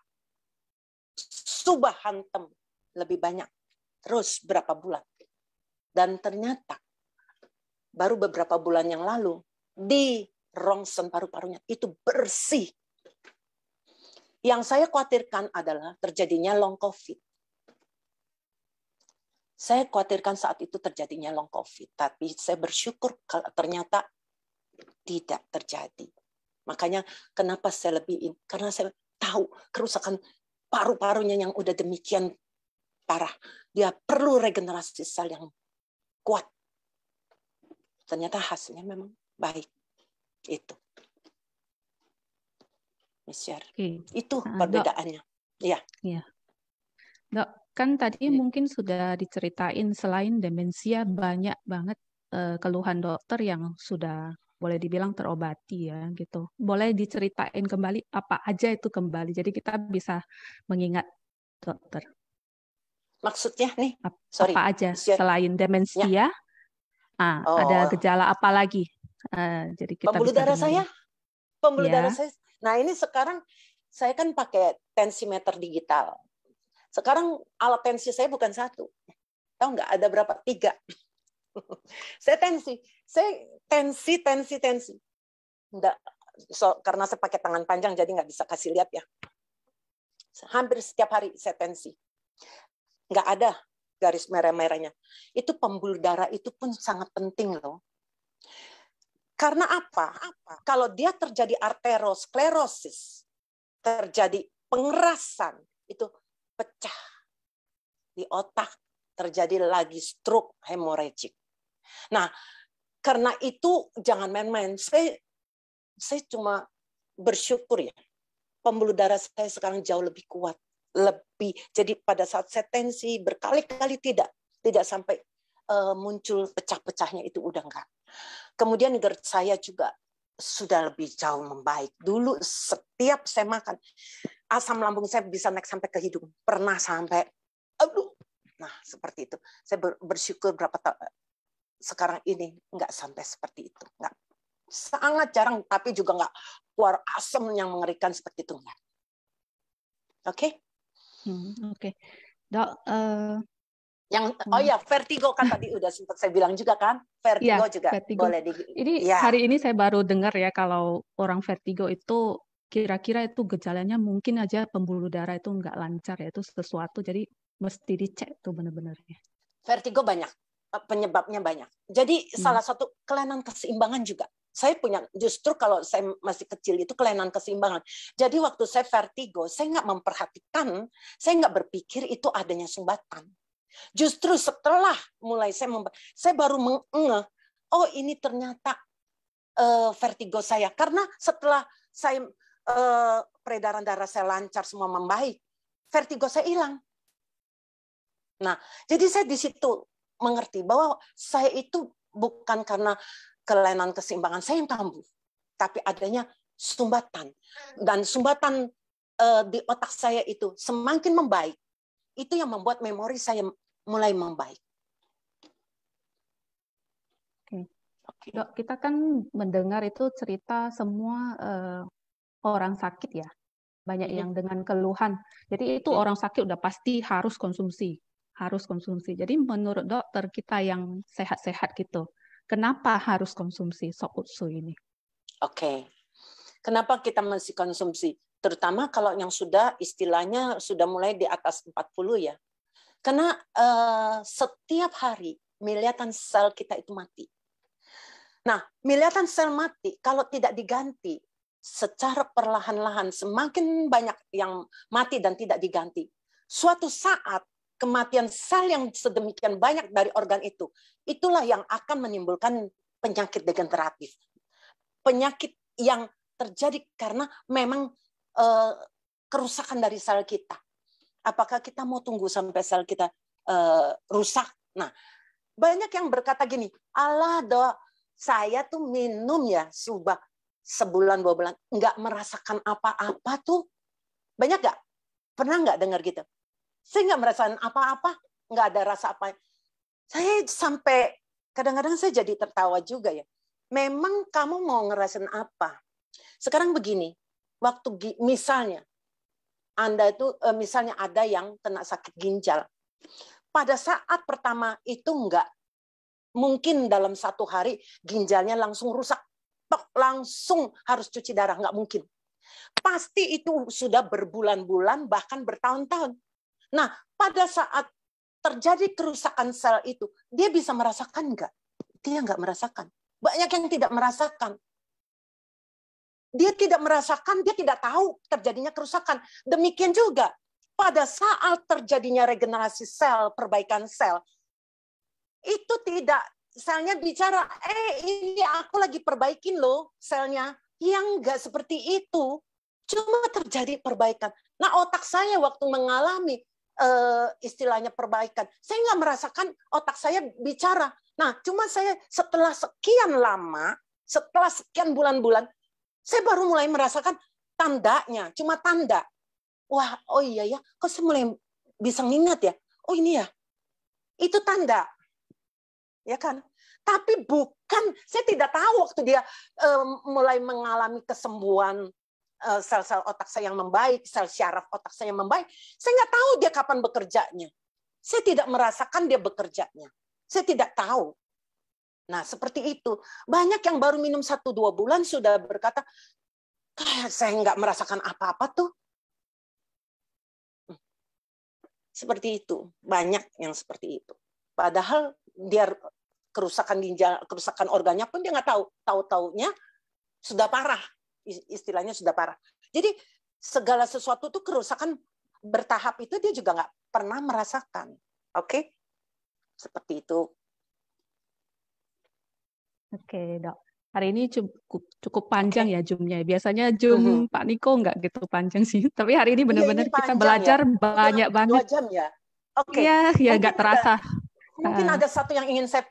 Subah hantem lebih banyak. Terus berapa bulan. Dan ternyata baru beberapa bulan yang lalu di rongsen paru-parunya itu bersih. Yang saya khawatirkan adalah terjadinya long COVID. Saya khawatirkan saat itu terjadinya long COVID. Tapi saya bersyukur kalau ternyata tidak terjadi. Makanya kenapa saya lebih, karena saya tahu kerusakan paru-parunya yang udah demikian parah. Dia perlu regenerasi sel yang kuat. Ternyata hasilnya memang baik. Itu. Misyar. Itu perbedaannya. Iya. Iya. Dok, kan tadi mungkin sudah diceritain selain demensia banyak banget keluhan dokter yang sudah boleh dibilang terobati ya gitu. Boleh diceritain kembali apa aja itu kembali. Jadi kita bisa mengingat dokter. Maksudnya nih, apa aja selain demensia? Ya. Ada gejala apa lagi? Jadi kita pembuluh bisa darah dengerin. Pembuluh darah saya. Nah ini sekarang saya kan pakai tensimeter digital. Sekarang alat tensi saya bukan 1. Tahu nggak ada berapa? 3. Saya tensi. Nggak, karena saya pakai tangan panjang jadi nggak bisa kasih lihat ya. Hampir setiap hari saya tensi. Nggak ada garis merah-merahnya. Itu pembuluh darah itu pun sangat penting loh. Karena apa? Kalau dia terjadi arteriosklerosis, terjadi pengerasan, itu pecah di otak, terjadi lagi stroke hemorrhagic. Nah, karena itu jangan main-main. Saya cuma bersyukur ya, pembuluh darah saya sekarang jauh lebih kuat, jadi pada saat saya tensi berkali-kali tidak sampai muncul pecah-pecahnya, itu udah enggak. Kemudian GERD saya juga sudah lebih jauh membaik. Dulu setiap saya makan, asam lambung saya bisa naik sampai ke hidung. Pernah sampai, aduh. Nah, seperti itu. Saya bersyukur berapa tahun. Sekarang ini nggak sampai seperti itu. Nggak. Sangat jarang, tapi juga nggak keluar asam yang mengerikan seperti itu. Nggak. Oke? Oke. Dok, vertigo kan tadi udah sempat saya bilang juga kan, vertigo juga vertigo. boleh hari ini saya baru dengar ya kalau orang vertigo itu kira-kira itu gejalanya mungkin aja pembuluh darah itu nggak lancar ya, itu sesuatu, jadi mesti dicek tuh benar-benar ya. Vertigo banyak, penyebabnya banyak. Jadi salah satu kelainan keseimbangan juga. Saya punya, justru kalau saya masih kecil itu kelainan keseimbangan. Jadi waktu saya vertigo, saya nggak memperhatikan, saya nggak berpikir itu adanya sumbatan. Justru setelah mulai saya baru mengeh, oh ini ternyata vertigo saya. Karena setelah saya peredaran darah saya lancar, semua membaik, vertigo saya hilang. Nah, jadi saya di situ mengerti bahwa saya itu bukan karena kelainan keseimbangan saya yang kambuh, tapi adanya sumbatan. Dan sumbatan di otak saya itu semakin membaik, itu yang membuat memori saya mulai membaik. Oke. Dok, kita kan mendengar itu cerita semua orang sakit ya, banyak yang dengan keluhan. Jadi itu orang sakit udah pasti harus konsumsi. Jadi menurut dokter kita yang sehat-sehat gitu, kenapa harus konsumsi Sop Utsu ini? Oke. Kenapa kita mesti konsumsi? Terutama kalau yang sudah istilahnya sudah mulai di atas 40 ya. Karena setiap hari miliaran sel kita itu mati. Nah, miliaran sel mati kalau tidak diganti secara perlahan-lahan, semakin banyak yang mati dan tidak diganti. Suatu saat kematian sel yang sedemikian banyak dari organ itu, itulah yang akan menimbulkan penyakit degeneratif. Penyakit yang terjadi karena memang kerusakan dari sel kita. Apakah kita mau tunggu sampai sel kita rusak? Nah, banyak yang berkata gini, Allah doa, saya tuh minum ya subah sebulan 2 bulan, nggak merasakan apa-apa tuh. Banyak nggak? Pernah nggak dengar gitu? Saya nggak merasakan apa-apa, nggak ada rasa apa. Saya sampai kadang-kadang saya jadi tertawa juga ya. Memang kamu mau ngerasain apa? Sekarang begini, waktu misalnya Anda itu misalnya ada yang kena sakit ginjal. Pada saat pertama itu nggak mungkin dalam 1 hari ginjalnya langsung rusak, langsung harus cuci darah, nggak mungkin. Pasti itu sudah berbulan-bulan, bahkan bertahun-tahun. Nah, pada saat terjadi kerusakan sel itu, dia bisa merasakan nggak? Dia nggak merasakan. Banyak yang tidak merasakan. Dia tidak merasakan, dia tidak tahu terjadinya kerusakan. Demikian juga pada saat terjadinya regenerasi sel, perbaikan sel, itu tidak, selnya bicara, ini aku lagi perbaikin loh selnya. Yang enggak seperti itu. Cuma terjadi perbaikan. Nah, otak saya waktu mengalami istilahnya perbaikan, saya nggak merasakan otak saya bicara. Nah, cuma saya setelah sekian lama, setelah sekian bulan-bulan, saya baru mulai merasakan tandanya, cuma tanda. Wah, oh iya ya, kok saya mulai bisa ngingat ya? Oh ini ya, itu tanda. Ya kan? Tapi bukan, saya tidak tahu waktu dia mulai mengalami kesembuhan sel-sel otak saya yang membaik, sel syaraf otak saya yang membaik. Saya nggak tahu dia kapan bekerjanya. Saya tidak merasakan dia bekerjanya. Saya tidak tahu. Nah, seperti itu. Banyak yang baru minum 1-2 bulan sudah berkata, kayak saya nggak merasakan apa-apa tuh. Seperti itu. Banyak yang seperti itu. Padahal dia kerusakan ginjal, kerusakan organnya pun dia nggak tahu. Tahu-taunya sudah parah. Istilahnya sudah parah. Jadi segala sesuatu tuh kerusakan bertahap itu dia juga nggak pernah merasakan. Oke? Seperti itu. Oke, Dok. Hari ini cukup panjang ya Zoom-nya. Biasanya Zoom Pak Niko nggak gitu panjang sih. Tapi hari ini benar-benar kita belajar ya? Banyak banget. 2 jam ya? Oke. Iya, ya nggak terasa. Mungkin ada satu yang ingin saya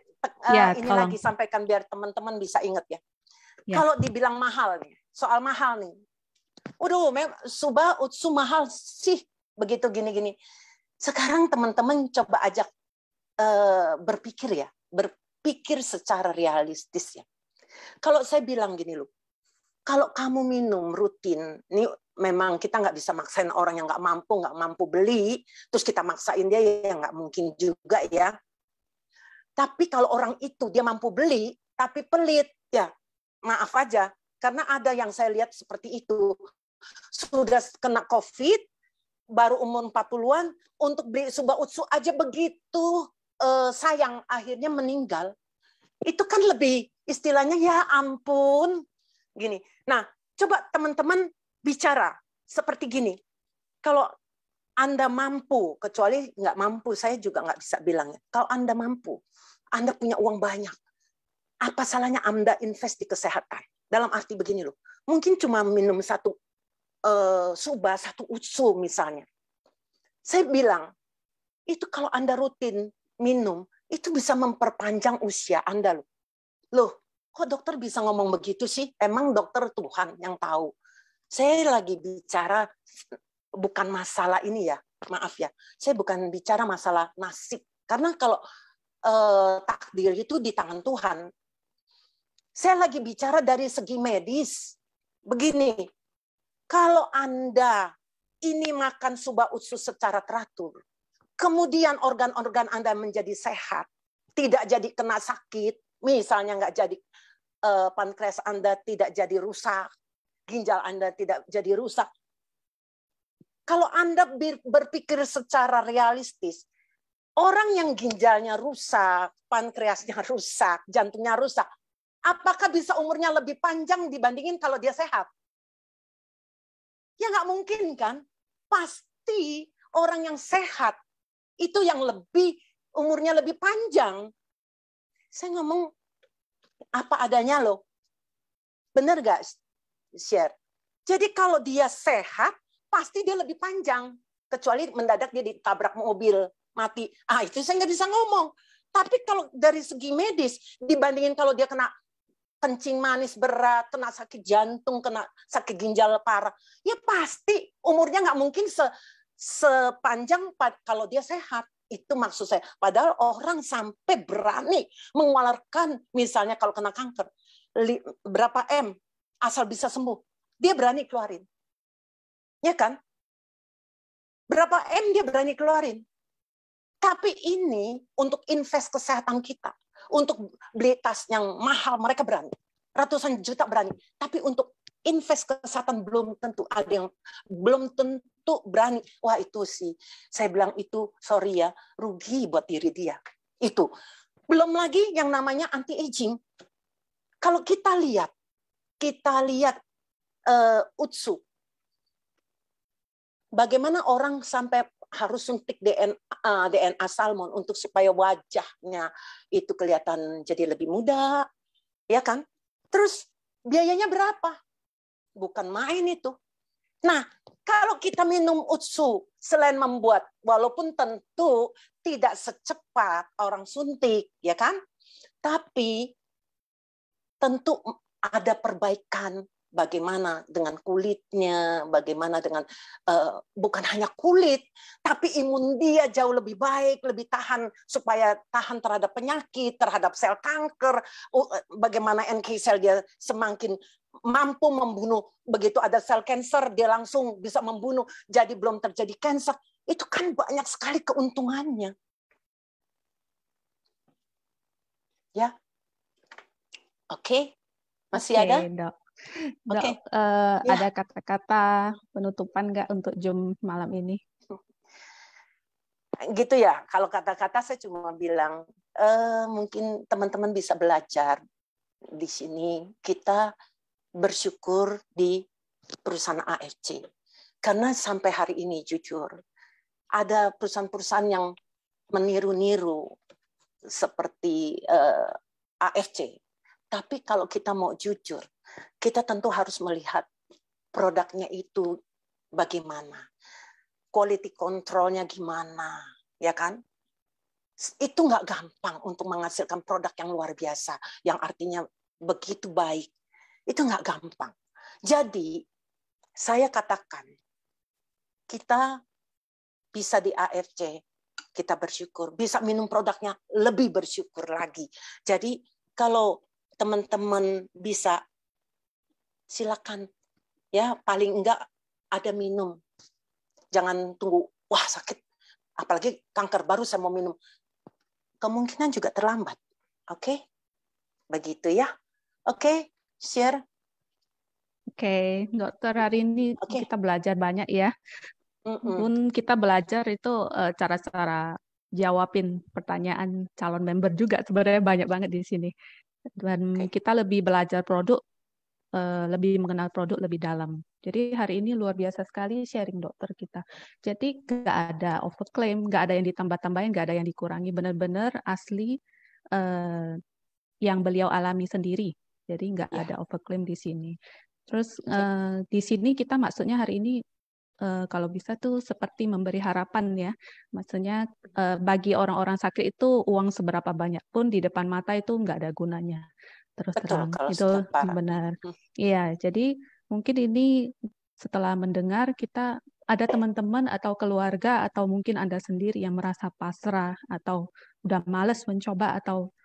lagi sampaikan biar teman-teman bisa ingat ya. Kalau dibilang mahal nih, soal mahal nih. Waduh, Subah Utsu mahal sih begitu gini-gini. Sekarang teman-teman coba ajak berpikir ya, berpikir secara realistis ya. Kalau saya bilang gini loh, kalau kamu minum rutin, ini memang kita nggak bisa maksain orang yang nggak mampu beli, terus kita maksain dia ya nggak mungkin juga ya. Tapi kalau orang itu dia mampu beli, tapi pelit, ya maaf aja. Karena ada yang saya lihat seperti itu. Sudah kena COVID, baru umur 40-an, untuk beli Subah Utsu aja begitu sayang, akhirnya meninggal. Itu kan lebih istilahnya ya ampun. Gini. Nah, coba teman-teman bicara seperti gini. Kalau Anda mampu, kecuali nggak mampu, saya juga nggak bisa bilangnya. Kalau Anda mampu, Anda punya uang banyak, apa salahnya Anda invest di kesehatan? Dalam arti begini loh, mungkin cuma minum 1 Subah, 1 Utsu misalnya. Saya bilang, itu kalau Anda rutin minum, itu bisa memperpanjang usia Anda loh. Loh, kok dokter bisa ngomong begitu sih? Emang dokter Tuhan yang tahu. Saya lagi bicara bukan masalah ini ya, maaf ya. Saya bukan bicara masalah nasib. Karena kalau takdir itu di tangan Tuhan. Saya lagi bicara dari segi medis. Begini, kalau Anda ini makan Subah Utsu secara teratur, kemudian organ-organ Anda menjadi sehat, tidak jadi kena sakit, misalnya nggak jadi pankreas Anda tidak jadi rusak, ginjal Anda tidak jadi rusak. Kalau Anda berpikir secara realistis, orang yang ginjalnya rusak, pankreasnya rusak, jantungnya rusak, Apakah bisa umurnya lebih panjang dibandingin kalau dia sehat? Ya nggak mungkin kan? Pasti orang yang sehat itu yang umurnya lebih panjang. Saya ngomong apa adanya loh. Bener nggak, share? Jadi kalau dia sehat, pasti dia lebih panjang. Kecuali mendadak dia ditabrak mobil, mati. Itu saya nggak bisa ngomong. Tapi kalau dari segi medis, dibandingin kalau dia kena kencing manis berat, kena sakit jantung, kena sakit ginjal parah, ya pasti umurnya nggak mungkin sepanjang kalau dia sehat. Itu maksud saya. Padahal orang sampai berani mengeluarkan, misalnya kalau kena kanker, berapa M, asal bisa sembuh. Dia berani keluarin. Ya kan? Berapa M dia berani keluarin. Tapi ini untuk invest kesehatan kita. Untuk beli tas yang mahal, mereka berani. Ratusan juta berani. Tapi untuk invest kesehatan belum tentu. Ada yang belum tentu berani. Wah itu sih, saya bilang itu, sorry ya, rugi buat diri dia. Itu. Belum lagi yang namanya anti-aging. Kalau kita lihat UTSU. Bagaimana orang sampai harus suntik DNA salmon untuk supaya wajahnya itu kelihatan jadi lebih muda, ya kan? Terus biayanya berapa? Bukan main itu. Nah, kalau kita minum UTSU, selain membuat, walaupun tentu tidak secepat orang suntik, ya kan? Tapi tentu ada perbaikan. Bagaimana dengan kulitnya, bagaimana dengan bukan hanya kulit, tapi imun dia jauh lebih baik, lebih tahan, supaya tahan terhadap penyakit, terhadap sel kanker, bagaimana NK sel dia semakin mampu membunuh, begitu ada sel kanker, dia langsung bisa membunuh, jadi belum terjadi kanker. Itu kan banyak sekali keuntungannya. Ya, oke. Masih ada? Dok. Dok, ada kata-kata penutupan nggak untuk Zoom malam ini? Gitu ya, kalau kata-kata saya cuma bilang, mungkin teman-teman bisa belajar di sini. Kita bersyukur di perusahaan AFC. Karena sampai hari ini jujur, ada perusahaan-perusahaan yang meniru-niru seperti AFC. Tapi kalau kita mau jujur, kita tentu harus melihat produknya itu bagaimana, quality controlnya gimana, ya kan? Itu nggak gampang untuk menghasilkan produk yang luar biasa, yang artinya begitu baik. Itu nggak gampang. Jadi, saya katakan, kita bisa di AFC, kita bersyukur. Bisa minum produknya, lebih bersyukur lagi. Jadi, kalau teman-teman bisa, silakan. Ya, paling enggak ada minum. Jangan tunggu, wah sakit. Apalagi kanker baru saya mau minum. Kemungkinan juga terlambat. Oke? Begitu ya. Oke, share. Oke, dokter, hari ini kita belajar banyak ya. Pun kita belajar itu cara-cara jawabin pertanyaan calon member juga, sebenarnya banyak banget di sini. Dan kita lebih belajar produk, lebih mengenal produk lebih dalam. Jadi hari ini luar biasa sekali sharing dokter kita. Jadi nggak ada overclaim, nggak ada yang ditambah-tambahin, nggak ada yang dikurangi. Benar-benar asli yang beliau alami sendiri. Jadi nggak ada overclaim di sini. Terus di sini kita maksudnya hari ini kalau bisa tuh seperti memberi harapan ya. Maksudnya bagi orang-orang sakit itu uang seberapa banyak pun di depan mata itu nggak ada gunanya. Terus terang itu benar. Iya, jadi mungkin ini setelah mendengar kita ada teman-teman atau keluarga atau mungkin Anda sendiri yang merasa pasrah atau udah males mencoba atau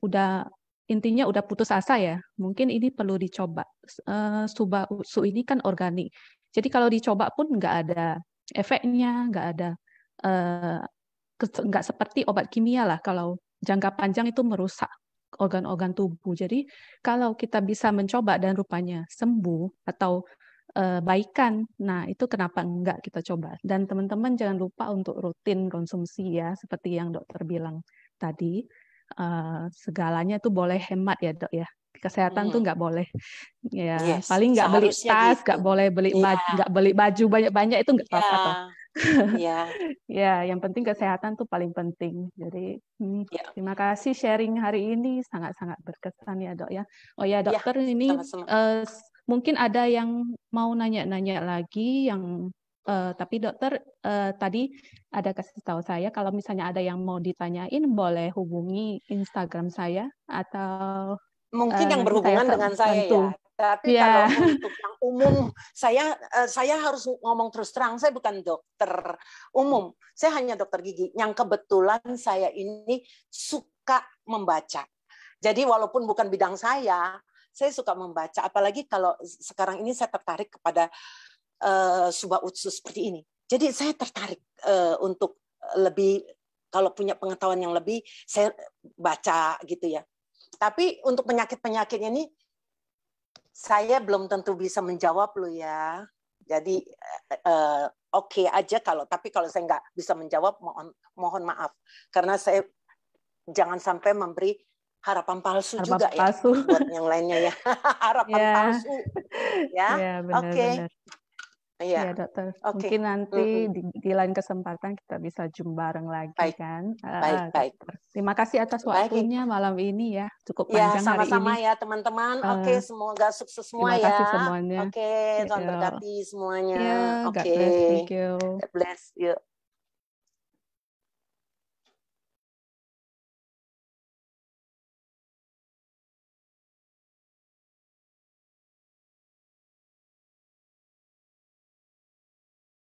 udah intinya udah putus asa ya. Mungkin ini perlu dicoba. Suba Usu ini kan organik. Jadi kalau dicoba pun nggak ada efeknya, nggak seperti obat kimia lah. Kalau jangka panjang itu merusak organ-organ tubuh. Jadi kalau kita bisa mencoba dan rupanya sembuh atau baikan, nah itu kenapa enggak kita coba. Dan teman-teman jangan lupa untuk rutin konsumsi ya, seperti yang dokter bilang tadi. Segalanya itu boleh hemat ya dok ya. Kesehatan tuh nggak boleh. Ya, Yes, paling nggak beli seharusnya tas, nggak gitu. boleh beli Iya, nggak beli baju banyak-banyak, itu nggak apa-apa toh. iya, Ya, yang penting kesehatan tuh paling penting. Jadi, iya, terima kasih sharing hari ini, sangat-sangat berkesan ya dok ya. Oh ya iya, dokter, ini sama-sama. mungkin ada yang mau nanya-nanya lagi, tapi dokter tadi ada kasih tahu saya kalau misalnya ada yang mau ditanyain boleh hubungi Instagram saya atau Mungkin yang nanti saya berhubungan dengan saya ya. bantu. Tapi kalau Ya, untuk yang umum, saya harus ngomong terus terang, saya bukan dokter umum. Saya hanya dokter gigi. Yang kebetulan saya ini suka membaca. Jadi walaupun bukan bidang saya suka membaca. Apalagi kalau sekarang ini saya tertarik kepada Subah Utsu seperti ini. Jadi saya tertarik untuk lebih, kalau punya pengetahuan yang lebih, saya baca gitu ya. Tapi untuk penyakit-penyakit ini saya belum tentu bisa menjawab lo ya. Jadi oke aja tapi kalau saya nggak bisa menjawab, mohon maaf karena saya jangan sampai memberi harapan palsu juga palsu. Ya buat yang lainnya ya. Harapan palsu ya. Ya, benar-benar. Iya, Ya dokter, oke. mungkin nanti di lain kesempatan kita bisa zoom bareng lagi Baik, kan. baik. Terima kasih atas Baik. waktunya malam ini ya, cukup Ya, panjang hari sama-sama ini. ya teman-teman. Oke, semoga sukses semua Terima kasih ya. semuanya. Oke, Tuhan berkati semuanya. Ya, God Oke. bless, thank you. God bless. Yuk.